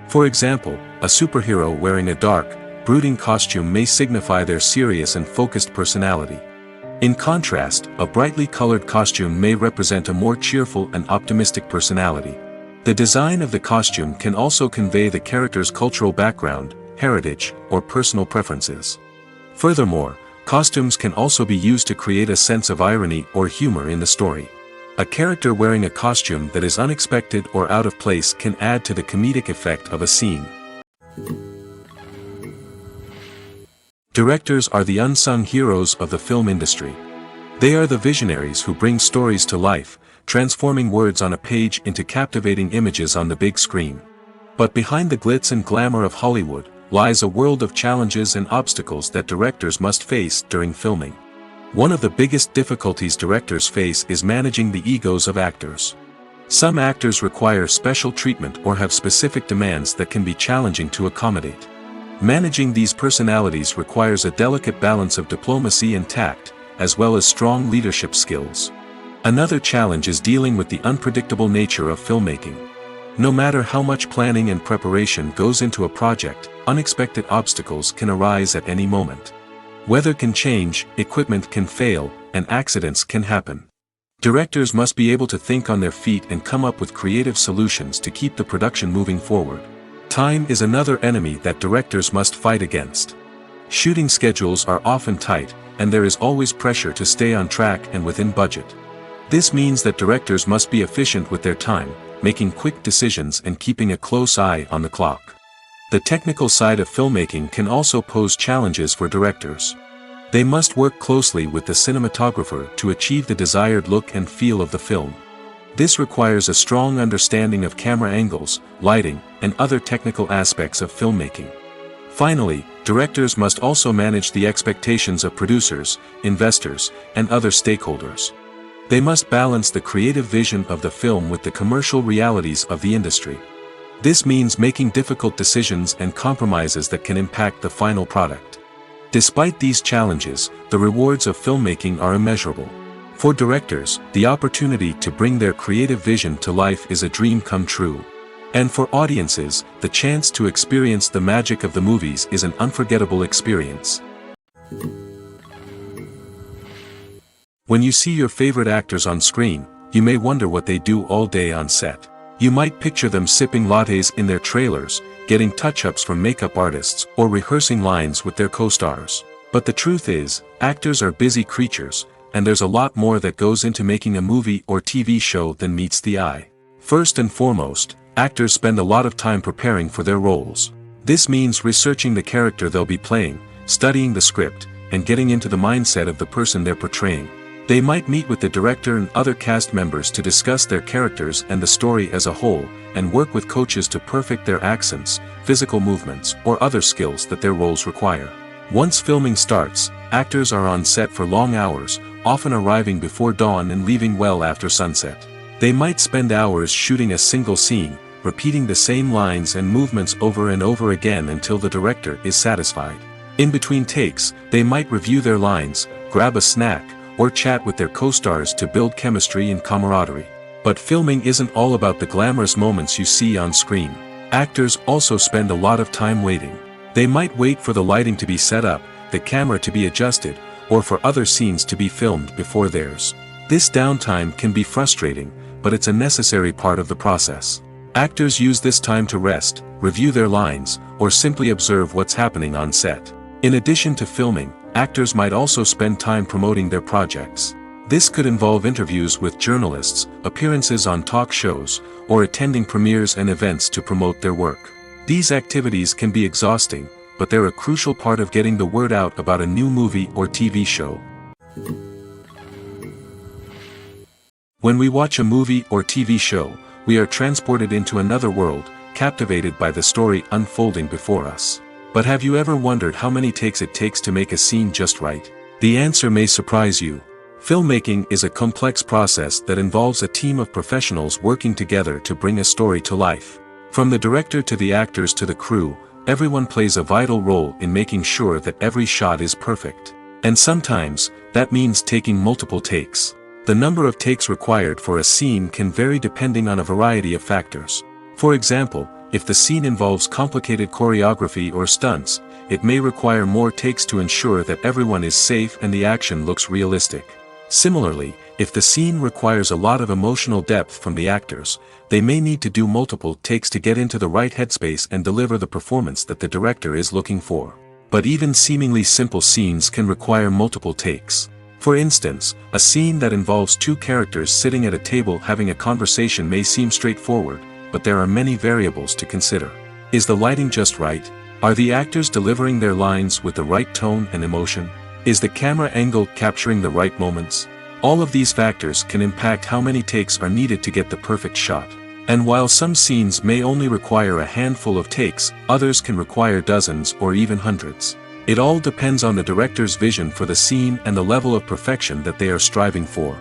For example, a superhero wearing a dark, brooding costume may signify their serious and focused personality. In contrast, a brightly colored costume may represent a more cheerful and optimistic personality. The design of the costume can also convey the character's cultural background, heritage, or personal preferences. Furthermore, costumes can also be used to create a sense of irony or humor in the story. A character wearing a costume that is unexpected or out of place can add to the comedic effect of a scene. Directors are the unsung heroes of the film industry. They are the visionaries who bring stories to life, transforming words on a page into captivating images on the big screen. But behind the glitz and glamour of Hollywood lies a world of challenges and obstacles that directors must face during filming. One of the biggest difficulties directors face is managing the egos of actors. Some actors require special treatment or have specific demands that can be challenging to accommodate. Managing these personalities requires a delicate balance of diplomacy and tact, as well as strong leadership skills. Another challenge is dealing with the unpredictable nature of filmmaking. No matter how much planning and preparation goes into a project, unexpected obstacles can arise at any moment. Weather can change, equipment can fail, and accidents can happen. Directors must be able to think on their feet and come up with creative solutions to keep the production moving forward. Time is another enemy that directors must fight against. Shooting schedules are often tight, and there is always pressure to stay on track and within budget. This means that directors must be efficient with their time, making quick decisions and keeping a close eye on the clock. The technical side of filmmaking can also pose challenges for directors. They must work closely with the cinematographer to achieve the desired look and feel of the film. This requires a strong understanding of camera angles, lighting, and other technical aspects of filmmaking. Finally, directors must also manage the expectations of producers, investors, and other stakeholders. They must balance the creative vision of the film with the commercial realities of the industry. This means making difficult decisions and compromises that can impact the final product. Despite these challenges, the rewards of filmmaking are immeasurable. For directors, the opportunity to bring their creative vision to life is a dream come true. And for audiences, the chance to experience the magic of the movies is an unforgettable experience. When you see your favorite actors on screen, you may wonder what they do all day on set. You might picture them sipping lattes in their trailers, getting touch-ups from makeup artists, or rehearsing lines with their co-stars. But the truth is, actors are busy creatures, and there's a lot more that goes into making a movie or TV show than meets the eye. First and foremost, actors spend a lot of time preparing for their roles. This means researching the character they'll be playing, studying the script, and getting into the mindset of the person they're portraying. They might meet with the director and other cast members to discuss their characters and the story as a whole, and work with coaches to perfect their accents, physical movements, or other skills that their roles require. Once filming starts, actors are on set for long hours, often arriving before dawn and leaving well after sunset. They might spend hours shooting a single scene, repeating the same lines and movements over and over again until the director is satisfied. In between takes, they might review their lines, grab a snack, or chat with their co-stars to build chemistry and camaraderie. But filming isn't all about the glamorous moments you see on screen. Actors also spend a lot of time waiting. They might wait for the lighting to be set up, the camera to be adjusted, or for other scenes to be filmed before theirs. This downtime can be frustrating, but it's a necessary part of the process. Actors use this time to rest, review their lines, or simply observe what's happening on set. In addition to filming, actors might also spend time promoting their projects. This could involve interviews with journalists, appearances on talk shows, or attending premieres and events to promote their work. These activities can be exhausting, but they're a crucial part of getting the word out about a new movie or TV show. When we watch a movie or TV show, we are transported into another world, captivated by the story unfolding before us. But have you ever wondered how many takes it takes to make a scene just right? The answer may surprise you. Filmmaking is a complex process that involves a team of professionals working together to bring a story to life. From the director to the actors to the crew, everyone plays a vital role in making sure that every shot is perfect. And sometimes, that means taking multiple takes. The number of takes required for a scene can vary depending on a variety of factors. For example, if the scene involves complicated choreography or stunts, it may require more takes to ensure that everyone is safe and the action looks realistic. Similarly, if the scene requires a lot of emotional depth from the actors, they may need to do multiple takes to get into the right headspace and deliver the performance that the director is looking for. But even seemingly simple scenes can require multiple takes. For instance, a scene that involves two characters sitting at a table having a conversation may seem straightforward, but there are many variables to consider. Is the lighting just right? Are the actors delivering their lines with the right tone and emotion? Is the camera angle capturing the right moments? All of these factors can impact how many takes are needed to get the perfect shot. And while some scenes may only require a handful of takes, others can require dozens or even hundreds. It all depends on the director's vision for the scene and the level of perfection that they are striving for.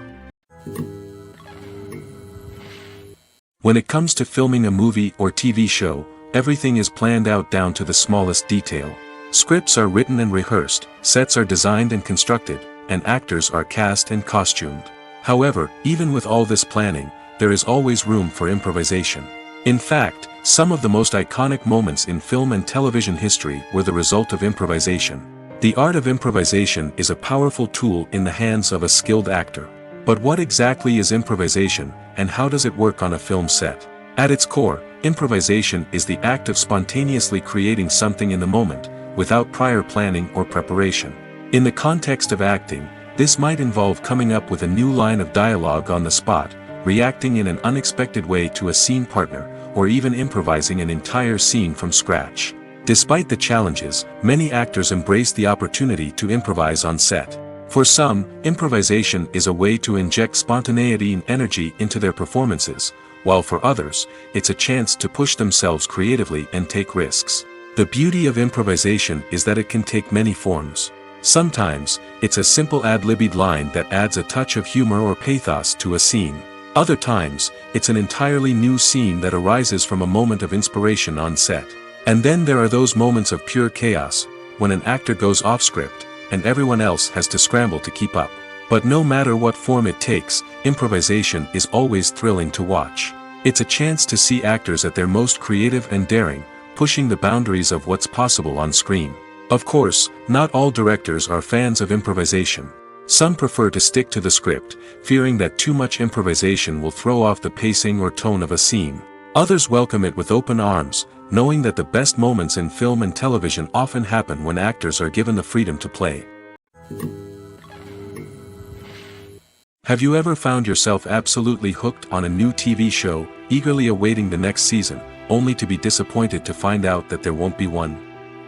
When it comes to filming a movie or TV show, everything is planned out down to the smallest detail. Scripts are written and rehearsed, sets are designed and constructed, and actors are cast and costumed. However, even with all this planning, there is always room for improvisation. In fact, some of the most iconic moments in film and television history were the result of improvisation. The art of improvisation is a powerful tool in the hands of a skilled actor. But what exactly is improvisation, and how does it work on a film set? At its core, improvisation is the act of spontaneously creating something in the moment, without prior planning or preparation. In the context of acting, this might involve coming up with a new line of dialogue on the spot, reacting in an unexpected way to a scene partner, or even improvising an entire scene from scratch. Despite the challenges, many actors embrace the opportunity to improvise on set. For some, improvisation is a way to inject spontaneity and energy into their performances, while for others, it's a chance to push themselves creatively and take risks. The beauty of improvisation is that it can take many forms. Sometimes, it's a simple ad-libbed line that adds a touch of humor or pathos to a scene. Other times, it's an entirely new scene that arises from a moment of inspiration on set. And then there are those moments of pure chaos, when an actor goes off script, and everyone else has to scramble to keep up. But no matter what form it takes, improvisation is always thrilling to watch. It's a chance to see actors at their most creative and daring, pushing the boundaries of what's possible on screen. Of course, not all directors are fans of improvisation. Some prefer to stick to the script, fearing that too much improvisation will throw off the pacing or tone of a scene. Others welcome it with open arms, knowing that the best moments in film and television often happen when actors are given the freedom to play. Have you ever found yourself absolutely hooked on a new TV show, eagerly awaiting the next season, only to be disappointed to find out that there won't be one?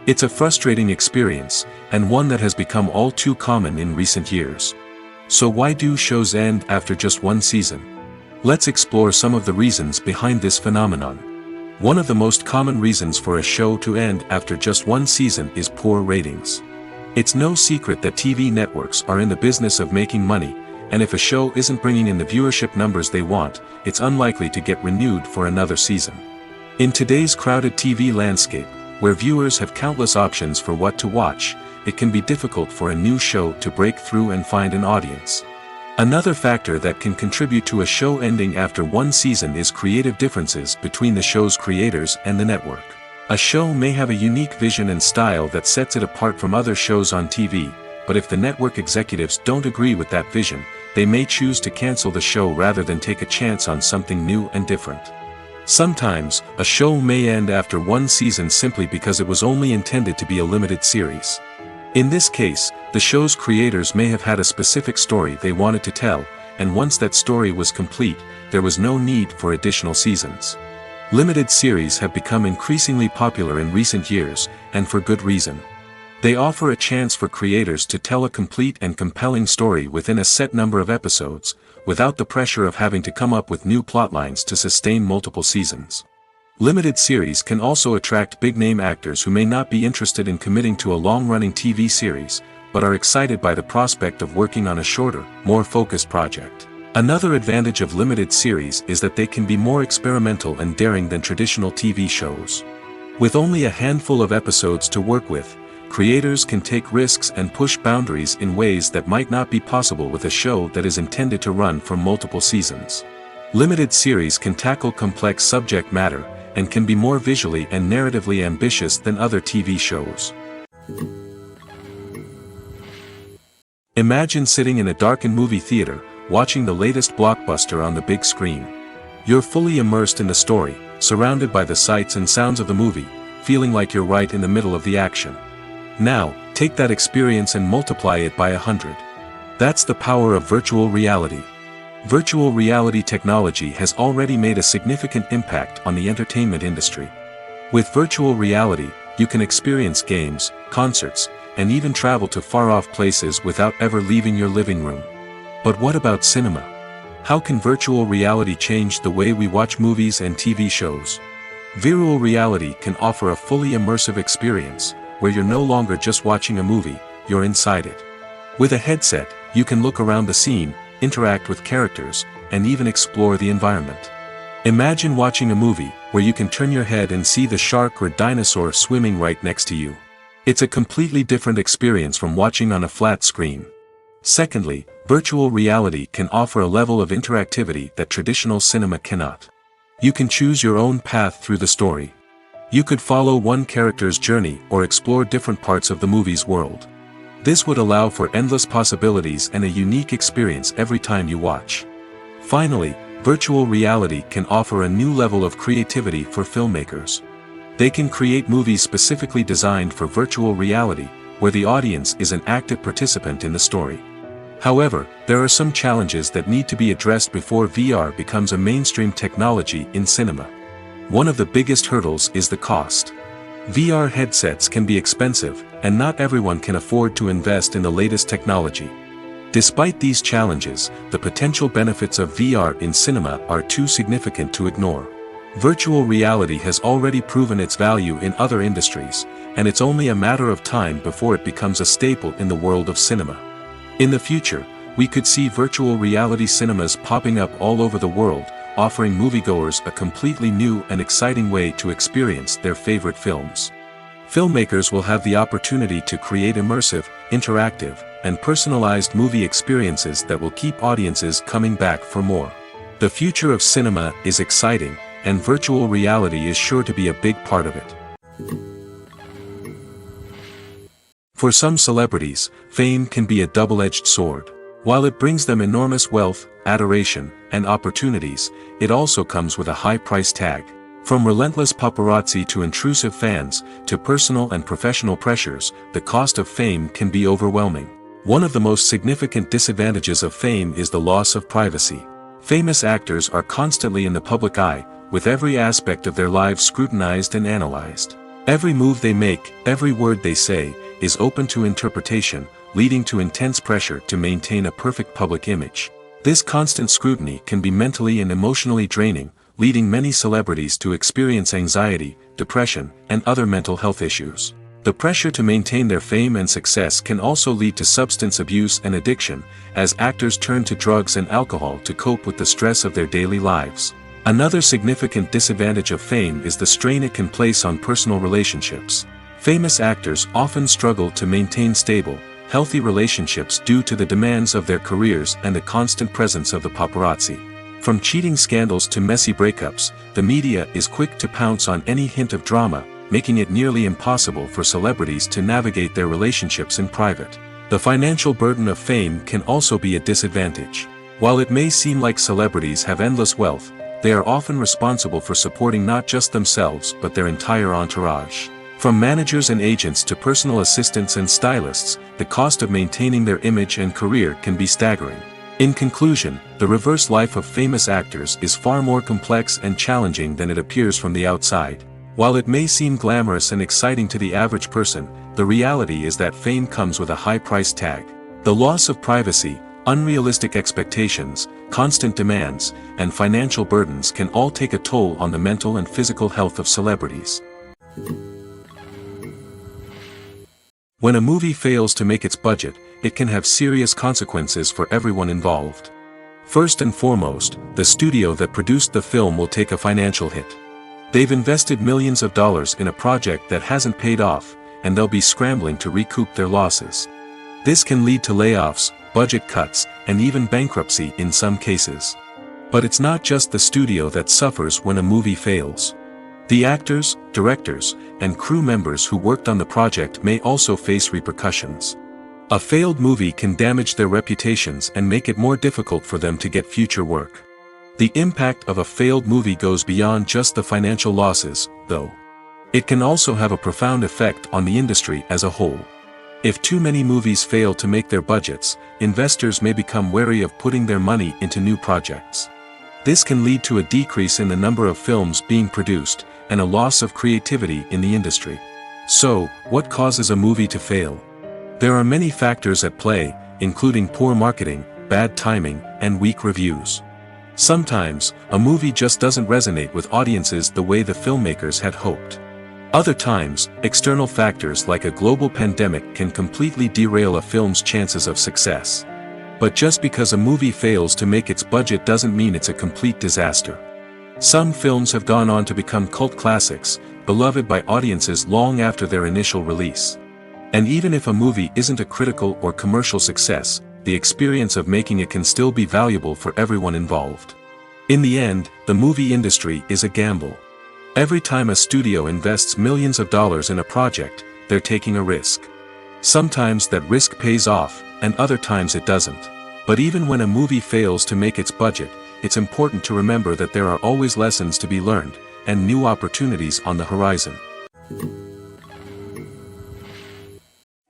It's a frustrating experience, and one that has become all too common in recent years. So why do shows end after just one season? Let's explore some of the reasons behind this phenomenon. One of the most common reasons for a show to end after just one season is poor ratings. It's no secret that TV networks are in the business of making money, and if a show isn't bringing in the viewership numbers they want, it's unlikely to get renewed for another season. In today's crowded TV landscape, where viewers have countless options for what to watch, it can be difficult for a new show to break through and find an audience. Another factor that can contribute to a show ending after one season is creative differences between the show's creators and the network. A show may have a unique vision and style that sets it apart from other shows on TV, but if the network executives don't agree with that vision, they may choose to cancel the show rather than take a chance on something new and different. Sometimes, a show may end after one season simply because it was only intended to be a limited series. In this case, the show's creators may have had a specific story they wanted to tell, and once that story was complete, there was no need for additional seasons. Limited series have become increasingly popular in recent years, and for good reason. They offer a chance for creators to tell a complete and compelling story within a set number of episodes, without the pressure of having to come up with new plotlines to sustain multiple seasons. Limited series can also attract big-name actors who may not be interested in committing to a long-running TV series, but are excited by the prospect of working on a shorter, more focused project. Another advantage of limited series is that they can be more experimental and daring than traditional TV shows. With only a handful of episodes to work with, creators can take risks and push boundaries in ways that might not be possible with a show that is intended to run for multiple seasons. Limited series can tackle complex subject matter, and can be more visually and narratively ambitious than other TV shows. Imagine sitting in a darkened movie theater, watching the latest blockbuster on the big screen. You're fully immersed in the story, surrounded by the sights and sounds of the movie, feeling like you're right in the middle of the action. Now, take that experience and multiply it by 100. That's the power of virtual reality. Virtual reality technology has already made a significant impact on the entertainment industry. With virtual reality, you can experience games, concerts, and even travel to far-off places without ever leaving your living room. But what about cinema? How can virtual reality change the way we watch movies and TV shows? Virtual reality can offer a fully immersive experience, where you're no longer just watching a movie, you're inside it. With a headset, you can look around the scene, interact with characters, and even explore the environment. Imagine watching a movie where you can turn your head and see the shark or dinosaur swimming right next to you. It's a completely different experience from watching on a flat screen. Secondly, virtual reality can offer a level of interactivity that traditional cinema cannot. You can choose your own path through the story. You could follow one character's journey or explore different parts of the movie's world. This would allow for endless possibilities and a unique experience every time you watch. Finally, virtual reality can offer a new level of creativity for filmmakers. They can create movies specifically designed for virtual reality, where the audience is an active participant in the story. However, there are some challenges that need to be addressed before VR becomes a mainstream technology in cinema. One of the biggest hurdles is the cost. VR headsets can be expensive, and not everyone can afford to invest in the latest technology. Despite these challenges, the potential benefits of VR in cinema are too significant to ignore. Virtual reality has already proven its value in other industries, and it's only a matter of time before it becomes a staple in the world of cinema. In the future, we could see virtual reality cinemas popping up all over the world, offering moviegoers a completely new and exciting way to experience their favorite films. Filmmakers will have the opportunity to create immersive, interactive, and personalized movie experiences that will keep audiences coming back for more. The future of cinema is exciting, and virtual reality is sure to be a big part of it. For some celebrities, fame can be a double-edged sword. While it brings them enormous wealth, adoration, and opportunities, it also comes with a high price tag. From relentless paparazzi to intrusive fans, to personal and professional pressures, the cost of fame can be overwhelming. One of the most significant disadvantages of fame is the loss of privacy. Famous actors are constantly in the public eye, with every aspect of their lives scrutinized and analyzed. Every move they make, every word they say, is open to interpretation, leading to intense pressure to maintain a perfect public image. This constant scrutiny can be mentally and emotionally draining, leading many celebrities to experience anxiety, depression, and other mental health issues. The pressure to maintain their fame and success can also lead to substance abuse and addiction, as actors turn to drugs and alcohol to cope with the stress of their daily lives. Another significant disadvantage of fame is the strain it can place on personal relationships. Famous actors often struggle to maintain stable, healthy relationships due to the demands of their careers and the constant presence of the paparazzi. From cheating scandals to messy breakups, the media is quick to pounce on any hint of drama, making it nearly impossible for celebrities to navigate their relationships in private. The financial burden of fame can also be a disadvantage. While it may seem like celebrities have endless wealth, they are often responsible for supporting not just themselves but their entire entourage. From managers and agents to personal assistants and stylists, the cost of maintaining their image and career can be staggering. In conclusion, the reverse life of famous actors is far more complex and challenging than it appears from the outside. While it may seem glamorous and exciting to the average person, the reality is that fame comes with a high price tag. The loss of privacy, unrealistic expectations, constant demands, and financial burdens can all take a toll on the mental and physical health of celebrities. When a movie fails to make its budget, it can have serious consequences for everyone involved. First and foremost, the studio that produced the film will take a financial hit. They've invested millions of dollars in a project that hasn't paid off, and they'll be scrambling to recoup their losses. This can lead to layoffs, budget cuts, and even bankruptcy in some cases. But it's not just the studio that suffers when a movie fails. The actors, directors, and crew members who worked on the project may also face repercussions. A failed movie can damage their reputations and make it more difficult for them to get future work. The impact of a failed movie goes beyond just the financial losses, though. It can also have a profound effect on the industry as a whole. If too many movies fail to make their budgets, investors may become wary of putting their money into new projects. This can lead to a decrease in the number of films being produced, and a loss of creativity in the industry. So, what causes a movie to fail? There are many factors at play, including poor marketing, bad timing, and weak reviews. Sometimes, a movie just doesn't resonate with audiences the way the filmmakers had hoped. Other times, external factors like a global pandemic can completely derail a film's chances of success. But just because a movie fails to make its budget doesn't mean it's a complete disaster. Some films have gone on to become cult classics, beloved by audiences long after their initial release. And even if a movie isn't a critical or commercial success, the experience of making it can still be valuable for everyone involved. In the end, the movie industry is a gamble. Every time a studio invests millions of dollars in a project, they're taking a risk. Sometimes that risk pays off, and other times it doesn't. But even when a movie fails to make its budget, it's important to remember that there are always lessons to be learned, and new opportunities on the horizon.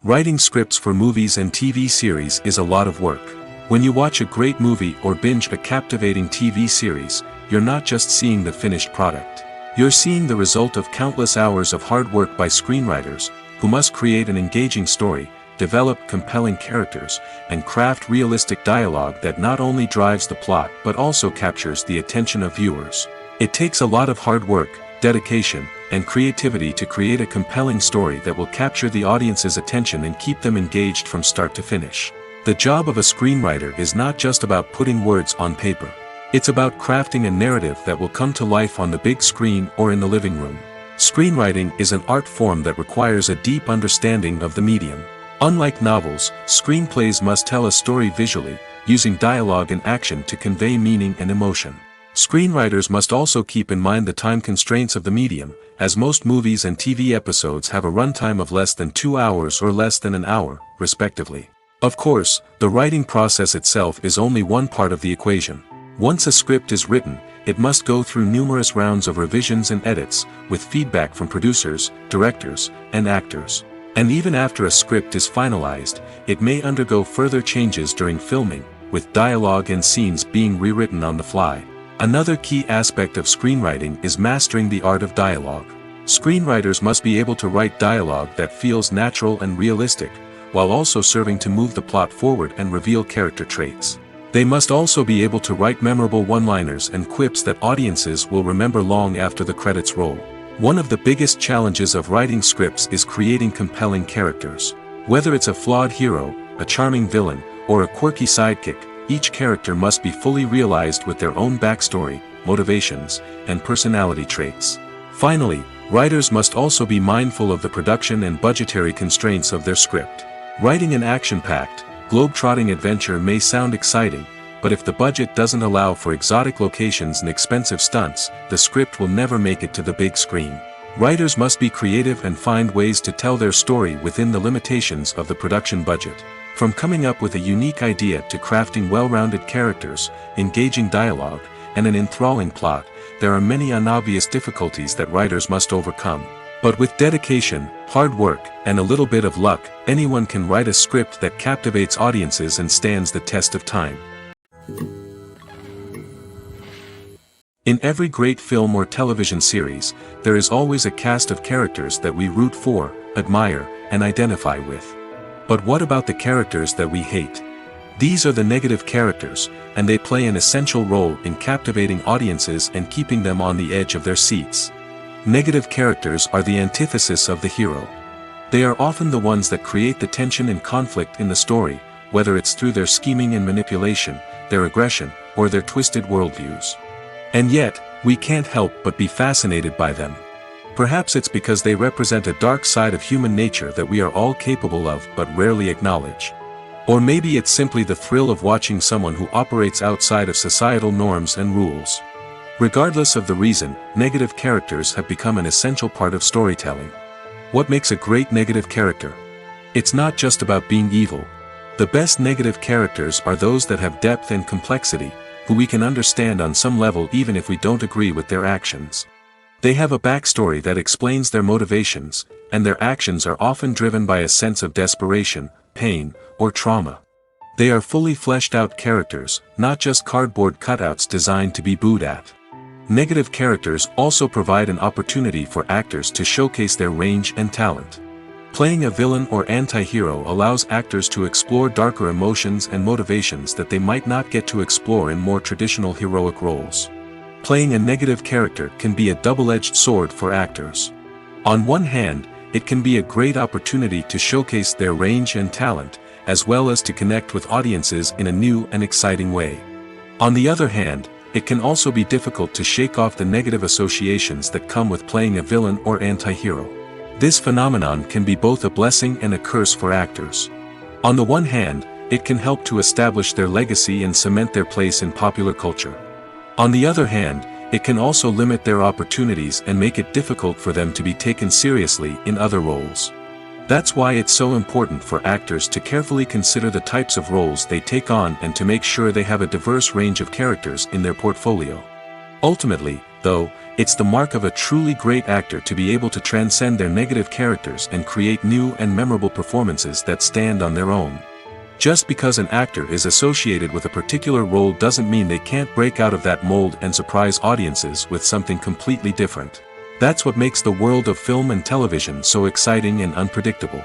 Writing scripts for movies and TV series is a lot of work. When you watch a great movie or binge a captivating TV series, you're not just seeing the finished product. You're seeing the result of countless hours of hard work by screenwriters, who must create an engaging story, develop compelling characters, and craft realistic dialogue that not only drives the plot but also captures the attention of viewers. It takes a lot of hard work, dedication, and creativity to create a compelling story that will capture the audience's attention and keep them engaged from start to finish. The job of a screenwriter is not just about putting words on paper. It's about crafting a narrative that will come to life on the big screen or in the living room. Screenwriting is an art form that requires a deep understanding of the medium. Unlike novels, screenplays must tell a story visually, using dialogue and action to convey meaning and emotion. Screenwriters must also keep in mind the time constraints of the medium, as most movies and TV episodes have a runtime of less than 2 hours or less than an hour, respectively. Of course, the writing process itself is only one part of the equation. Once a script is written, it must go through numerous rounds of revisions and edits, with feedback from producers, directors, and actors. And even after a script is finalized, it may undergo further changes during filming, with dialogue and scenes being rewritten on the fly. Another key aspect of screenwriting is mastering the art of dialogue. Screenwriters must be able to write dialogue that feels natural and realistic, while also serving to move the plot forward and reveal character traits. They must also be able to write memorable one-liners and quips that audiences will remember long after the credits roll. One of the biggest challenges of writing scripts is creating compelling characters. Whether it's a flawed hero, a charming villain, or a quirky sidekick, each character must be fully realized with their own backstory, motivations, and personality traits. Finally, writers must also be mindful of the production and budgetary constraints of their script. Writing an action-packed, globe-trotting adventure may sound exciting, but if the budget doesn't allow for exotic locations and expensive stunts, the script will never make it to the big screen. Writers must be creative and find ways to tell their story within the limitations of the production budget. From coming up with a unique idea to crafting well-rounded characters, engaging dialogue, and an enthralling plot, there are many unobvious difficulties that writers must overcome. But with dedication, hard work, and a little bit of luck, anyone can write a script that captivates audiences and stands the test of time. In every great film or television series, there is always a cast of characters that we root for, admire, and identify with. But what about the characters that we hate? These are the negative characters, and they play an essential role in captivating audiences and keeping them on the edge of their seats. Negative characters are the antithesis of the hero. They are often the ones that create the tension and conflict in the story, whether it's through their scheming and manipulation, their aggression, or their twisted worldviews. And yet, we can't help but be fascinated by them. Perhaps it's because they represent a dark side of human nature that we are all capable of but rarely acknowledge. Or maybe it's simply the thrill of watching someone who operates outside of societal norms and rules. Regardless of the reason, negative characters have become an essential part of storytelling. What makes a great negative character? It's not just about being evil. The best negative characters are those that have depth and complexity, who we can understand on some level even if we don't agree with their actions. They have a backstory that explains their motivations, and their actions are often driven by a sense of desperation, pain, or trauma. They are fully fleshed out characters, not just cardboard cutouts designed to be booed at. Negative characters also provide an opportunity for actors to showcase their range and talent. Playing a villain or anti-hero allows actors to explore darker emotions and motivations that they might not get to explore in more traditional heroic roles. Playing a negative character can be a double-edged sword for actors. On one hand, it can be a great opportunity to showcase their range and talent, as well as to connect with audiences in a new and exciting way. On the other hand, it can also be difficult to shake off the negative associations that come with playing a villain or anti-hero. This phenomenon can be both a blessing and a curse for actors. On the one hand, it can help to establish their legacy and cement their place in popular culture. On the other hand, it can also limit their opportunities and make it difficult for them to be taken seriously in other roles. That's why it's so important for actors to carefully consider the types of roles they take on and to make sure they have a diverse range of characters in their portfolio. Ultimately, though, it's the mark of a truly great actor to be able to transcend their negative characters and create new and memorable performances that stand on their own. Just because an actor is associated with a particular role doesn't mean they can't break out of that mold and surprise audiences with something completely different. That's what makes the world of film and television so exciting and unpredictable.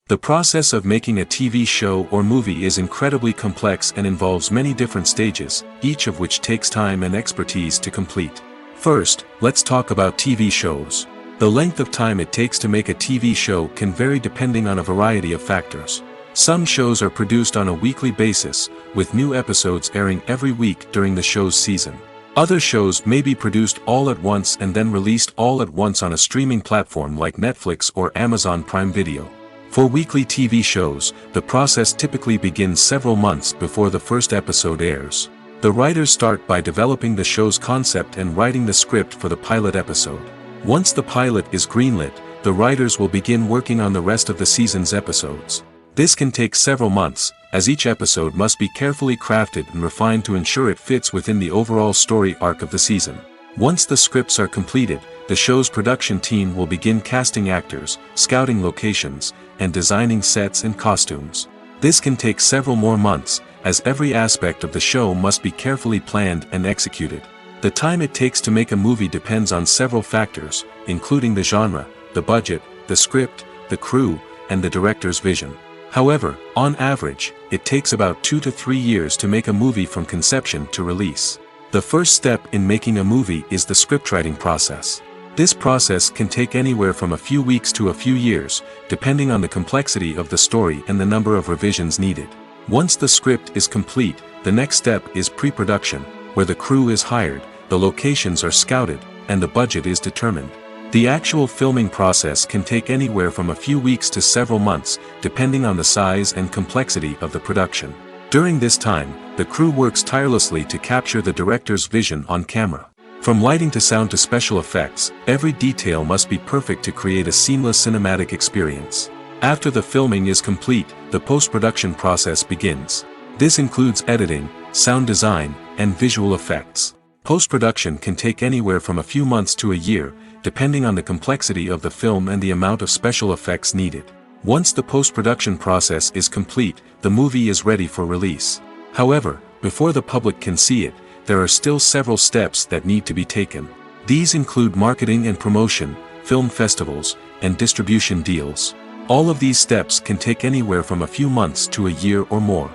The process of making a TV show or movie is incredibly complex and involves many different stages, each of which takes time and expertise to complete. First, let's talk about TV shows. The length of time it takes to make a TV show can vary depending on a variety of factors. Some shows are produced on a weekly basis, with new episodes airing every week during the show's season. Other shows may be produced all at once and then released all at once on a streaming platform like Netflix or Amazon Prime Video. For weekly TV shows, the process typically begins several months before the first episode airs. The writers start by developing the show's concept and writing the script for the pilot episode. Once the pilot is greenlit, the writers will begin working on the rest of the season's episodes. This can take several months, as each episode must be carefully crafted and refined to ensure it fits within the overall story arc of the season. Once the scripts are completed, the show's production team will begin casting actors, scouting locations, and designing sets and costumes. This can take several more months, as every aspect of the show must be carefully planned and executed. The time it takes to make a movie depends on several factors, including the genre, the budget, the script, the crew, and the director's vision. However, on average, it takes about 2 to 3 years to make a movie from conception to release. The first step in making a movie is the scriptwriting process. This process can take anywhere from a few weeks to a few years, depending on the complexity of the story and the number of revisions needed. Once the script is complete, the next step is pre-production, where the crew is hired, the locations are scouted, and the budget is determined. The actual filming process can take anywhere from a few weeks to several months, depending on the size and complexity of the production. During this time, the crew works tirelessly to capture the director's vision on camera. From lighting to sound to special effects, every detail must be perfect to create a seamless cinematic experience. After the filming is complete, the post-production process begins. This includes editing, sound design, and visual effects. Post-production can take anywhere from a few months to a year, depending on the complexity of the film and the amount of special effects needed. Once the post-production process is complete, the movie is ready for release. However, before the public can see it, there are still several steps that need to be taken. These include marketing and promotion, film festivals, and distribution deals. All of these steps can take anywhere from a few months to a year or more.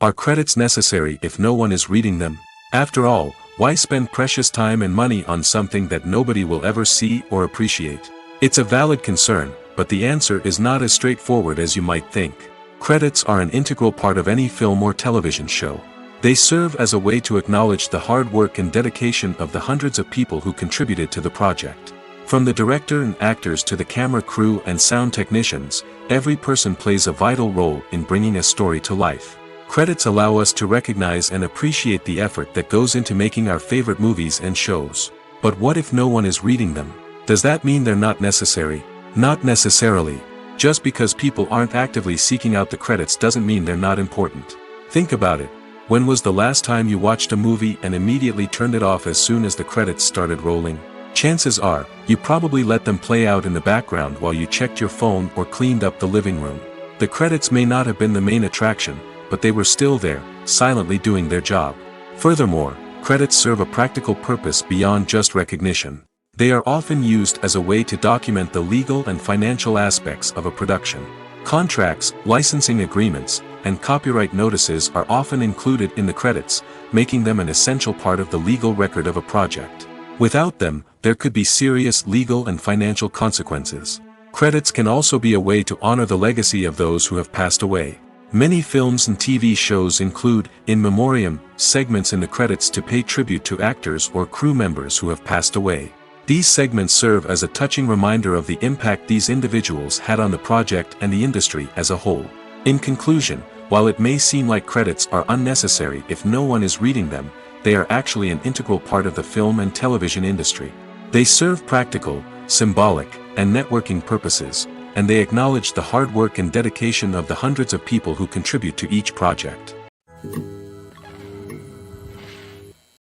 Are credits necessary if no one is reading them? After all, why spend precious time and money on something that nobody will ever see or appreciate? It's a valid concern, but the answer is not as straightforward as you might think. Credits are an integral part of any film or television show. They serve as a way to acknowledge the hard work and dedication of the hundreds of people who contributed to the project. From the director and actors to the camera crew and sound technicians, every person plays a vital role in bringing a story to life. Credits allow us to recognize and appreciate the effort that goes into making our favorite movies and shows. But what if no one is reading them? Does that mean they're not necessary? Not necessarily. Just because people aren't actively seeking out the credits doesn't mean they're not important. Think about it. When was the last time you watched a movie and immediately turned it off as soon as the credits started rolling? Chances are, you probably let them play out in the background while you checked your phone or cleaned up the living room. The credits may not have been the main attraction, but they were still there, silently doing their job. Furthermore, credits serve a practical purpose beyond just recognition. They are often used as a way to document the legal and financial aspects of a production. Contracts, licensing agreements, and copyright notices are often included in the credits, making them an essential part of the legal record of a project. Without them, there could be serious legal and financial consequences. Credits can also be a way to honor the legacy of those who have passed away. Many films and TV shows include, in memoriam, segments in the credits to pay tribute to actors or crew members who have passed away. These segments serve as a touching reminder of the impact these individuals had on the project and the industry as a whole. In conclusion, while it may seem like credits are unnecessary if no one is reading them, they are actually an integral part of the film and television industry. They serve practical, symbolic, and networking purposes, and they acknowledge the hard work and dedication of the hundreds of people who contribute to each project.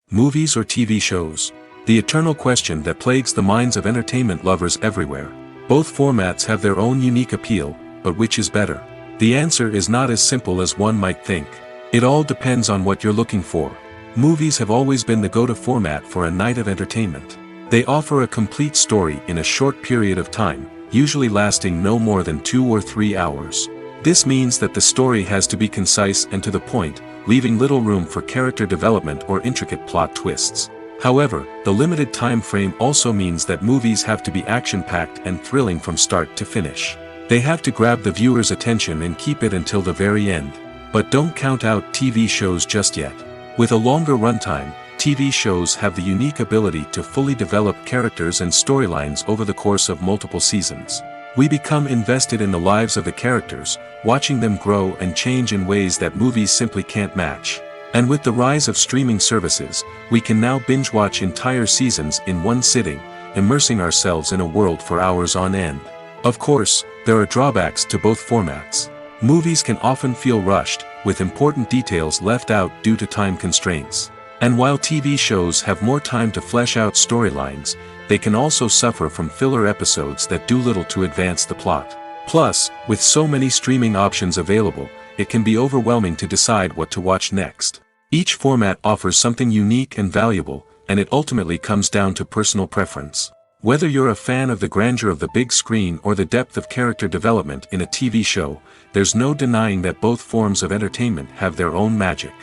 Movies or TV shows? The eternal question that plagues the minds of entertainment lovers everywhere. Both formats have their own unique appeal, but which is better? The answer is not as simple as one might think. It all depends on what you're looking for. Movies have always been the go-to format for a night of entertainment. They offer a complete story in a short period of time, usually lasting no more than 2 or 3 hours. This means that the story has to be concise and to the point, leaving little room for character development or intricate plot twists. However, the limited time frame also means that movies have to be action-packed and thrilling from start to finish. They have to grab the viewer's attention and keep it until the very end. But don't count out TV shows just yet. With a longer runtime, TV shows have the unique ability to fully develop characters and storylines over the course of multiple seasons. We become invested in the lives of the characters, watching them grow and change in ways that movies simply can't match. And with the rise of streaming services, we can now binge-watch entire seasons in one sitting, immersing ourselves in a world for hours on end. Of course, there are drawbacks to both formats. Movies can often feel rushed, with important details left out due to time constraints. And while TV shows have more time to flesh out storylines, they can also suffer from filler episodes that do little to advance the plot. Plus, with so many streaming options available, it can be overwhelming to decide what to watch next. Each format offers something unique and valuable, and it ultimately comes down to personal preference. Whether you're a fan of the grandeur of the big screen or the depth of character development in a TV show, there's no denying that both forms of entertainment have their own magic.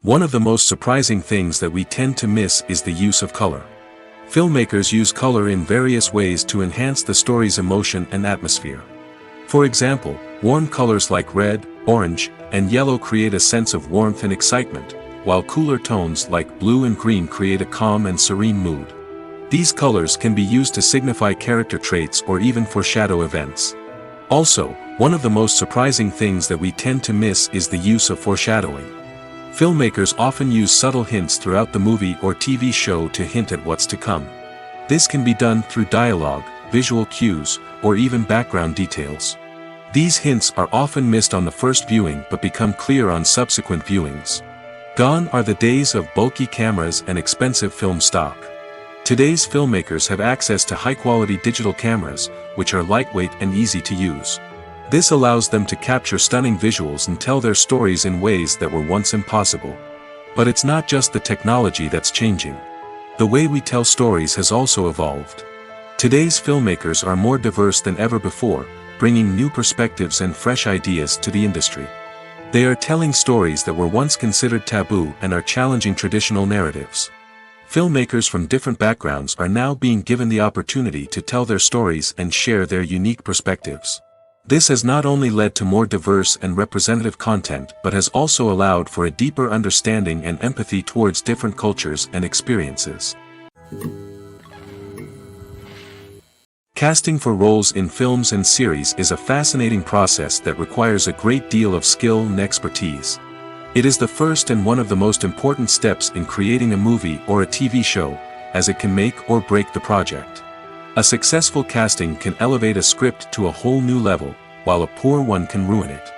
One of the most surprising things that we tend to miss is the use of color. Filmmakers use color in various ways to enhance the story's emotion and atmosphere. For example, warm colors like red, orange, and yellow create a sense of warmth and excitement, while cooler tones like blue and green create a calm and serene mood. These colors can be used to signify character traits or even foreshadow events. Also, one of the most surprising things that we tend to miss is the use of foreshadowing. Filmmakers often use subtle hints throughout the movie or TV show to hint at what's to come. This can be done through dialogue, visual cues, or even background details. These hints are often missed on the first viewing but become clear on subsequent viewings. Gone are the days of bulky cameras and expensive film stock. Today's filmmakers have access to high-quality digital cameras, which are lightweight and easy to use. This allows them to capture stunning visuals and tell their stories in ways that were once impossible. But it's not just the technology that's changing. The way we tell stories has also evolved. Today's filmmakers are more diverse than ever before, bringing new perspectives and fresh ideas to the industry. They are telling stories that were once considered taboo and are challenging traditional narratives. Filmmakers from different backgrounds are now being given the opportunity to tell their stories and share their unique perspectives. This has not only led to more diverse and representative content but has also allowed for a deeper understanding and empathy towards different cultures and experiences. Casting for roles in films and series is a fascinating process that requires a great deal of skill and expertise. It is the first and one of the most important steps in creating a movie or a TV show, as it can make or break the project. A successful casting can elevate a script to a whole new level, while a poor one can ruin it.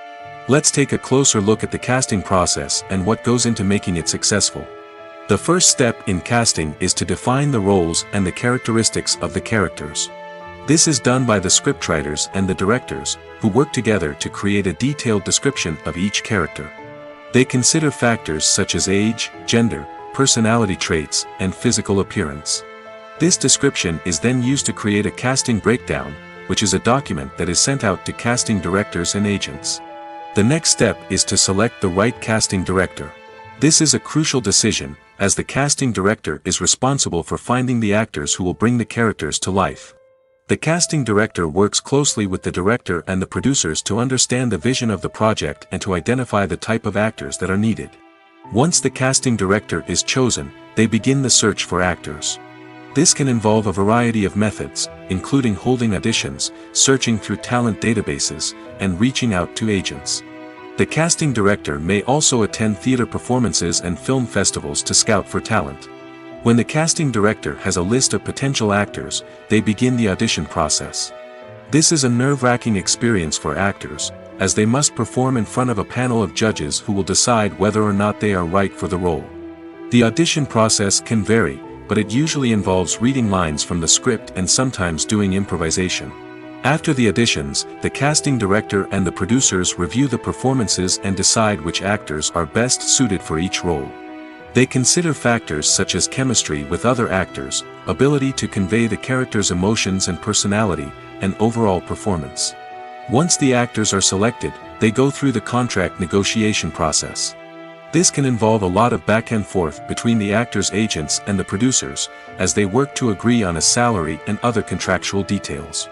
Let's take a closer look at the casting process and what goes into making it successful. The first step in casting is to define the roles and the characteristics of the characters. This is done by the scriptwriters and the directors, who work together to create a detailed description of each character. They consider factors such as age, gender, personality traits, and physical appearance. This description is then used to create a casting breakdown, which is a document that is sent out to casting directors and agents. The next step is to select the right casting director. This is a crucial decision, as the casting director is responsible for finding the actors who will bring the characters to life. The casting director works closely with the director and the producers to understand the vision of the project and to identify the type of actors that are needed. Once the casting director is chosen, they begin the search for actors. This can involve a variety of methods, including holding auditions, searching through talent databases, and reaching out to agents. The casting director may also attend theater performances and film festivals to scout for talent. When the casting director has a list of potential actors, they begin the audition process. This is a nerve-wracking experience for actors, as they must perform in front of a panel of judges who will decide whether or not they are right for the role. The audition process can vary, but it usually involves reading lines from the script and sometimes doing improvisation. After the auditions, the casting director and the producers review the performances and decide which actors are best suited for each role. They consider factors such as chemistry with other actors, ability to convey the character's emotions and personality, and overall performance. Once the actors are selected, they go through the contract negotiation process. This can involve a lot of back and forth between the actors' agents and the producers, as they work to agree on a salary and other contractual details.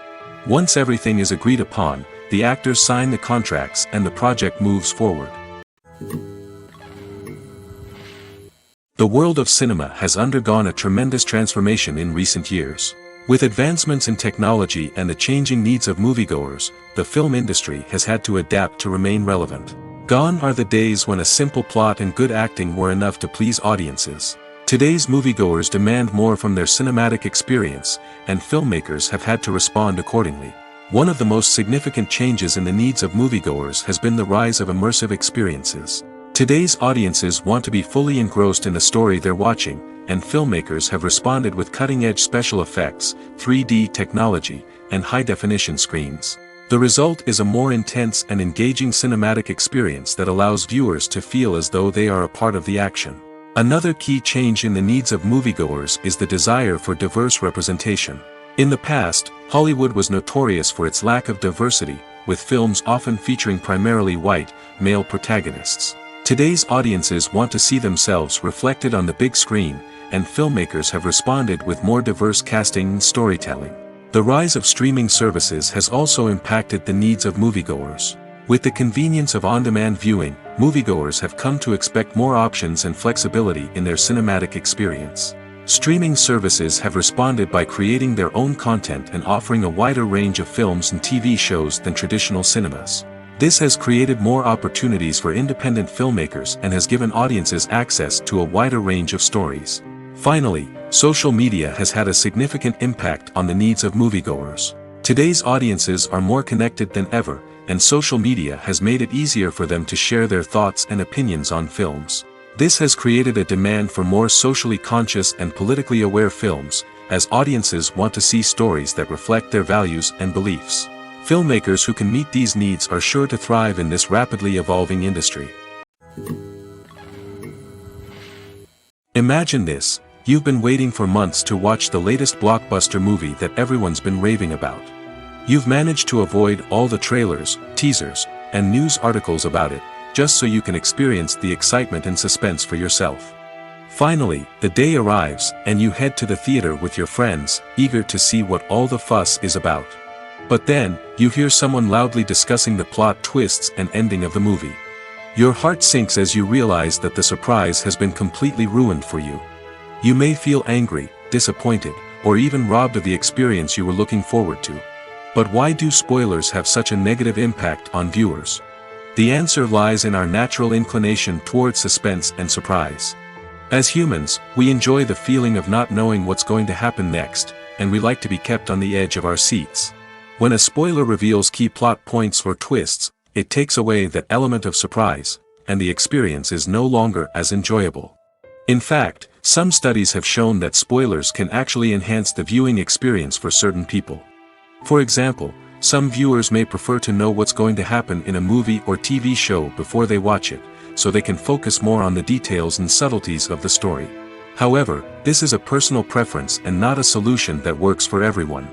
Once everything is agreed upon, the actors sign the contracts and the project moves forward. The world of cinema has undergone a tremendous transformation in recent years. With advancements in technology and the changing needs of moviegoers, the film industry has had to adapt to remain relevant. Gone are the days when a simple plot and good acting were enough to please audiences. Today's moviegoers demand more from their cinematic experience, and filmmakers have had to respond accordingly. One of the most significant changes in the needs of moviegoers has been the rise of immersive experiences. Today's audiences want to be fully engrossed in the story they're watching, and filmmakers have responded with cutting-edge special effects, 3D technology, and high-definition screens. The result is a more intense and engaging cinematic experience that allows viewers to feel as though they are a part of the action. Another key change in the needs of moviegoers is the desire for diverse representation. In the past, Hollywood was notorious for its lack of diversity, with films often featuring primarily white, male protagonists. Today's audiences want to see themselves reflected on the big screen, and filmmakers have responded with more diverse casting and storytelling. The rise of streaming services has also impacted the needs of moviegoers. With the convenience of on-demand viewing, moviegoers have come to expect more options and flexibility in their cinematic experience. Streaming services have responded by creating their own content and offering a wider range of films and TV shows than traditional cinemas. This has created more opportunities for independent filmmakers and has given audiences access to a wider range of stories. Finally, social media has had a significant impact on the needs of moviegoers. Today's audiences are more connected than ever, and social media has made it easier for them to share their thoughts and opinions on films. This has created a demand for more socially conscious and politically aware films, as audiences want to see stories that reflect their values and beliefs. Filmmakers who can meet these needs are sure to thrive in this rapidly evolving industry. Imagine this: you've been waiting for months to watch the latest blockbuster movie that everyone's been raving about. You've managed to avoid all the trailers, teasers, and news articles about it, just so you can experience the excitement and suspense for yourself. Finally, the day arrives, and you head to the theater with your friends, eager to see what all the fuss is about. But then, you hear someone loudly discussing the plot twists and ending of the movie. Your heart sinks as you realize that the surprise has been completely ruined for you. You may feel angry, disappointed, or even robbed of the experience you were looking forward to. But why do spoilers have such a negative impact on viewers? The answer lies in our natural inclination toward suspense and surprise. As humans, we enjoy the feeling of not knowing what's going to happen next, and we like to be kept on the edge of our seats. When a spoiler reveals key plot points or twists, it takes away that element of surprise, and the experience is no longer as enjoyable. In fact, some studies have shown that spoilers can actually enhance the viewing experience for certain people. For example, some viewers may prefer to know what's going to happen in a movie or TV show before they watch it, so they can focus more on the details and subtleties of the story. However, this is a personal preference and not a solution that works for everyone.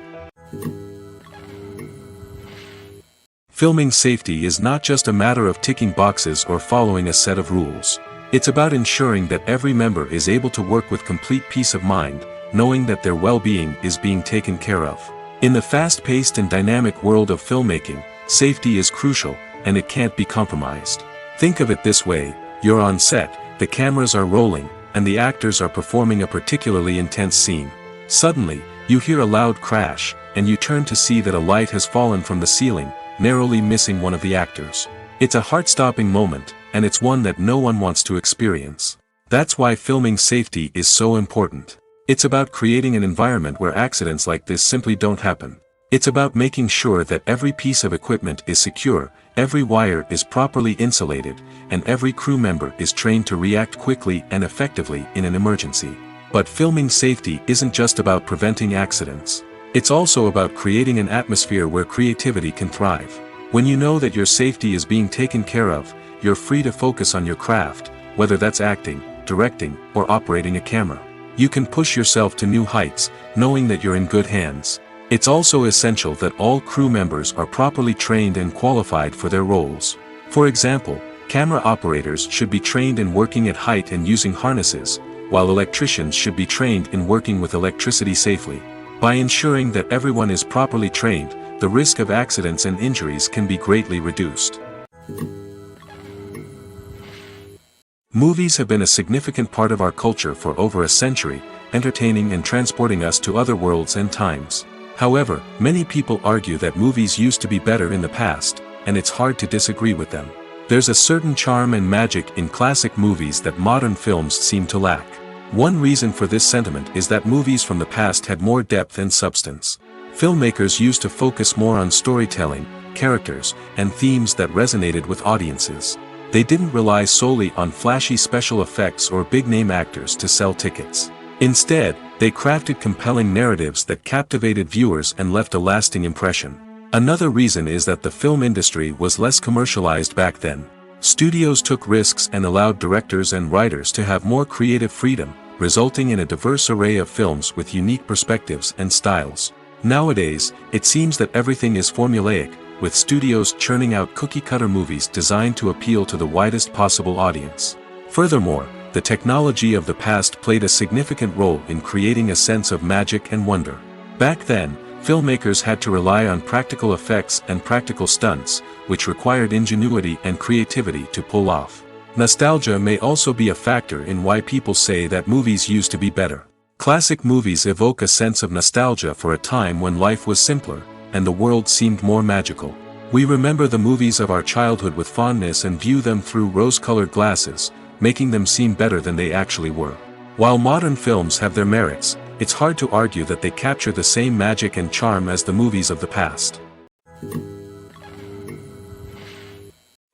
Filming safety is not just a matter of ticking boxes or following a set of rules. It's about ensuring that every member is able to work with complete peace of mind, knowing that their well-being is being taken care of. In the fast-paced and dynamic world of filmmaking, safety is crucial, and it can't be compromised. Think of it this way: you're on set, the cameras are rolling, and the actors are performing a particularly intense scene. Suddenly, you hear a loud crash, and you turn to see that a light has fallen from the ceiling, narrowly missing one of the actors. It's a heart-stopping moment, and it's one that no one wants to experience. That's why filming safety is so important. It's about creating an environment where accidents like this simply don't happen. It's about making sure that every piece of equipment is secure, every wire is properly insulated, and every crew member is trained to react quickly and effectively in an emergency. But filming safety isn't just about preventing accidents. It's also about creating an atmosphere where creativity can thrive. When you know that your safety is being taken care of, you're free to focus on your craft, whether that's acting, directing, or operating a camera. You can push yourself to new heights, knowing that you're in good hands. It's also essential that all crew members are properly trained and qualified for their roles. For example, camera operators should be trained in working at height and using harnesses, while electricians should be trained in working with electricity safely. By ensuring that everyone is properly trained, the risk of accidents and injuries can be greatly reduced. Movies have been a significant part of our culture for over a century, entertaining and transporting us to other worlds and times. However, many people argue that movies used to be better in the past, and it's hard to disagree with them. There's a certain charm and magic in classic movies that modern films seem to lack. One reason for this sentiment is that movies from the past had more depth and substance. Filmmakers used to focus more on storytelling, characters, and themes that resonated with audiences. They didn't rely solely on flashy special effects or big-name actors to sell tickets. Instead, they crafted compelling narratives that captivated viewers and left a lasting impression. Another reason is that the film industry was less commercialized back then. Studios took risks and allowed directors and writers to have more creative freedom, resulting in a diverse array of films with unique perspectives and styles. Nowadays, it seems that everything is formulaic, with studios churning out cookie-cutter movies designed to appeal to the widest possible audience. Furthermore, the technology of the past played a significant role in creating a sense of magic and wonder. Back then, filmmakers had to rely on practical effects and practical stunts, which required ingenuity and creativity to pull off. Nostalgia may also be a factor in why people say that movies used to be better. Classic movies evoke a sense of nostalgia for a time when life was simpler, and the world seemed more magical. We remember the movies of our childhood with fondness and view them through rose-colored glasses, making them seem better than they actually were. While modern films have their merits, it's hard to argue that they capture the same magic and charm as the movies of the past.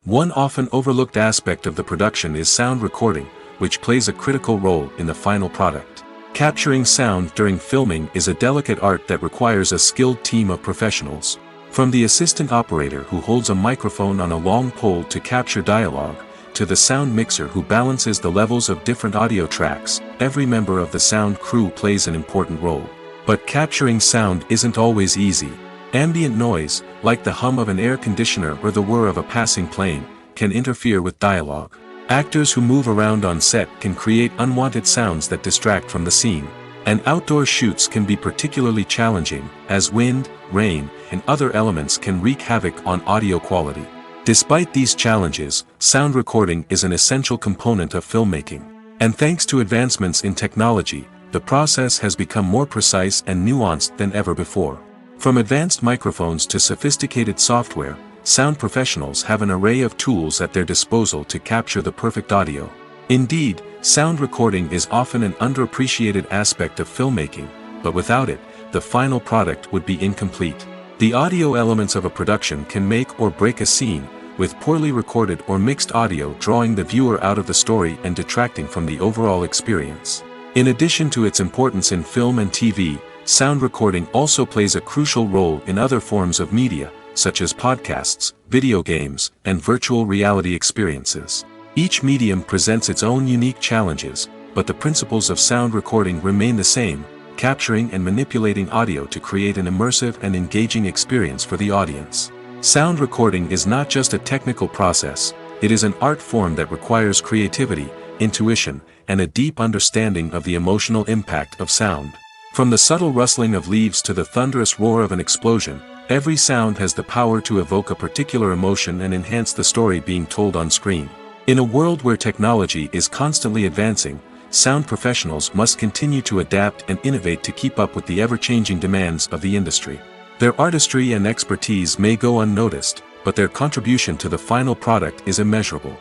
One often overlooked aspect of the production is sound recording, which plays a critical role in the final product. Capturing sound during filming is a delicate art that requires a skilled team of professionals. From the assistant operator who holds a microphone on a long pole to capture dialogue, to the sound mixer who balances the levels of different audio tracks, every member of the sound crew plays an important role. But capturing sound isn't always easy. Ambient noise, like the hum of an air conditioner or the whir of a passing plane, can interfere with dialogue. Actors who move around on set can create unwanted sounds that distract from the scene. And outdoor shoots can be particularly challenging, as wind, rain, and other elements can wreak havoc on audio quality. Despite these challenges, sound recording is an essential component of filmmaking. And thanks to advancements in technology, the process has become more precise and nuanced than ever before. From advanced microphones to sophisticated software, sound professionals have an array of tools at their disposal to capture the perfect audio. Indeed, sound recording is often an underappreciated aspect of filmmaking, but without it, the final product would be incomplete. The audio elements of a production can make or break a scene, with poorly recorded or mixed audio drawing the viewer out of the story and detracting from the overall experience. In addition to its importance in film and TV, sound recording also plays a crucial role in other forms of media, such as podcasts, video games, and virtual reality experiences. Each medium presents its own unique challenges, but the principles of sound recording remain the same, capturing and manipulating audio to create an immersive and engaging experience for the audience. Sound recording is not just a technical process, it is an art form that requires creativity, intuition, and a deep understanding of the emotional impact of sound. From the subtle rustling of leaves to the thunderous roar of an explosion, every sound has the power to evoke a particular emotion and enhance the story being told on screen. In a world where technology is constantly advancing, sound professionals must continue to adapt and innovate to keep up with the ever-changing demands of the industry. Their artistry and expertise may go unnoticed, but their contribution to the final product is immeasurable.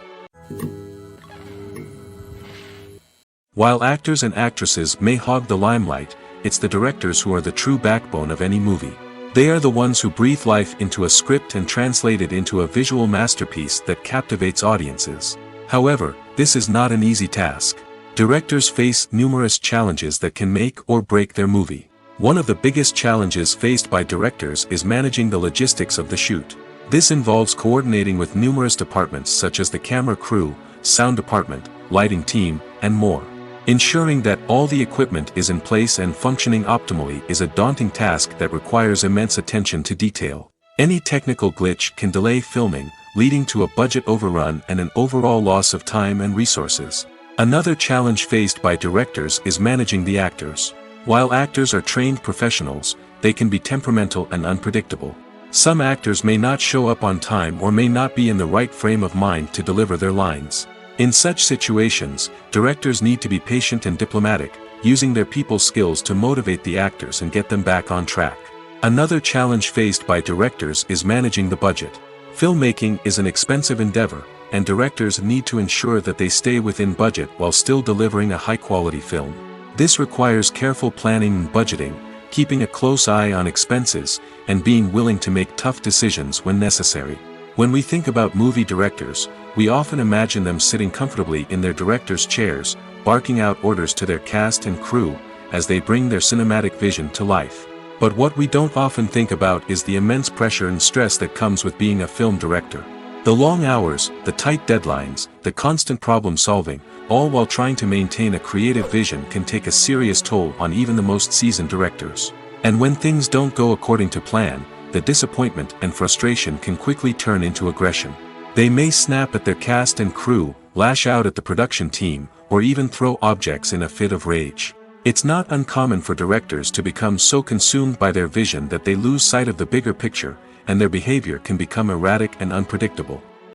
While actors and actresses may hog the limelight, it's the directors who are the true backbone of any movie. They are the ones who breathe life into a script and translate it into a visual masterpiece that captivates audiences. However, this is not an easy task. Directors face numerous challenges that can make or break their movie. One of the biggest challenges faced by directors is managing the logistics of the shoot. This involves coordinating with numerous departments such as the camera crew, sound department, lighting team, and more. Ensuring that all the equipment is in place and functioning optimally is a daunting task that requires immense attention to detail. Any technical glitch can delay filming, leading to a budget overrun and an overall loss of time and resources. Another challenge faced by directors is managing the actors. While actors are trained professionals, they can be temperamental and unpredictable. Some actors may not show up on time or may not be in the right frame of mind to deliver their lines. In such situations, directors need to be patient and diplomatic, using their people skills to motivate the actors and get them back on track. Another challenge faced by directors is managing the budget. Filmmaking is an expensive endeavor, and directors need to ensure that they stay within budget while still delivering a high-quality film. This requires careful planning and budgeting, keeping a close eye on expenses, and being willing to make tough decisions when necessary. When we think about movie directors, we often imagine them sitting comfortably in their director's chairs, barking out orders to their cast and crew, as they bring their cinematic vision to life. But what we don't often think about is the immense pressure and stress that comes with being a film director. The long hours, the tight deadlines, the constant problem solving, all while trying to maintain a creative vision can take a serious toll on even the most seasoned directors. And when things don't go according to plan, the disappointment and frustration can quickly turn into aggression. They may snap at their cast and crew, lash out at the production team, or even throw objects in a fit of rage. It's not uncommon for directors to become so consumed by their vision that they lose sight of the bigger picture, and their behavior can become erratic and unpredictable.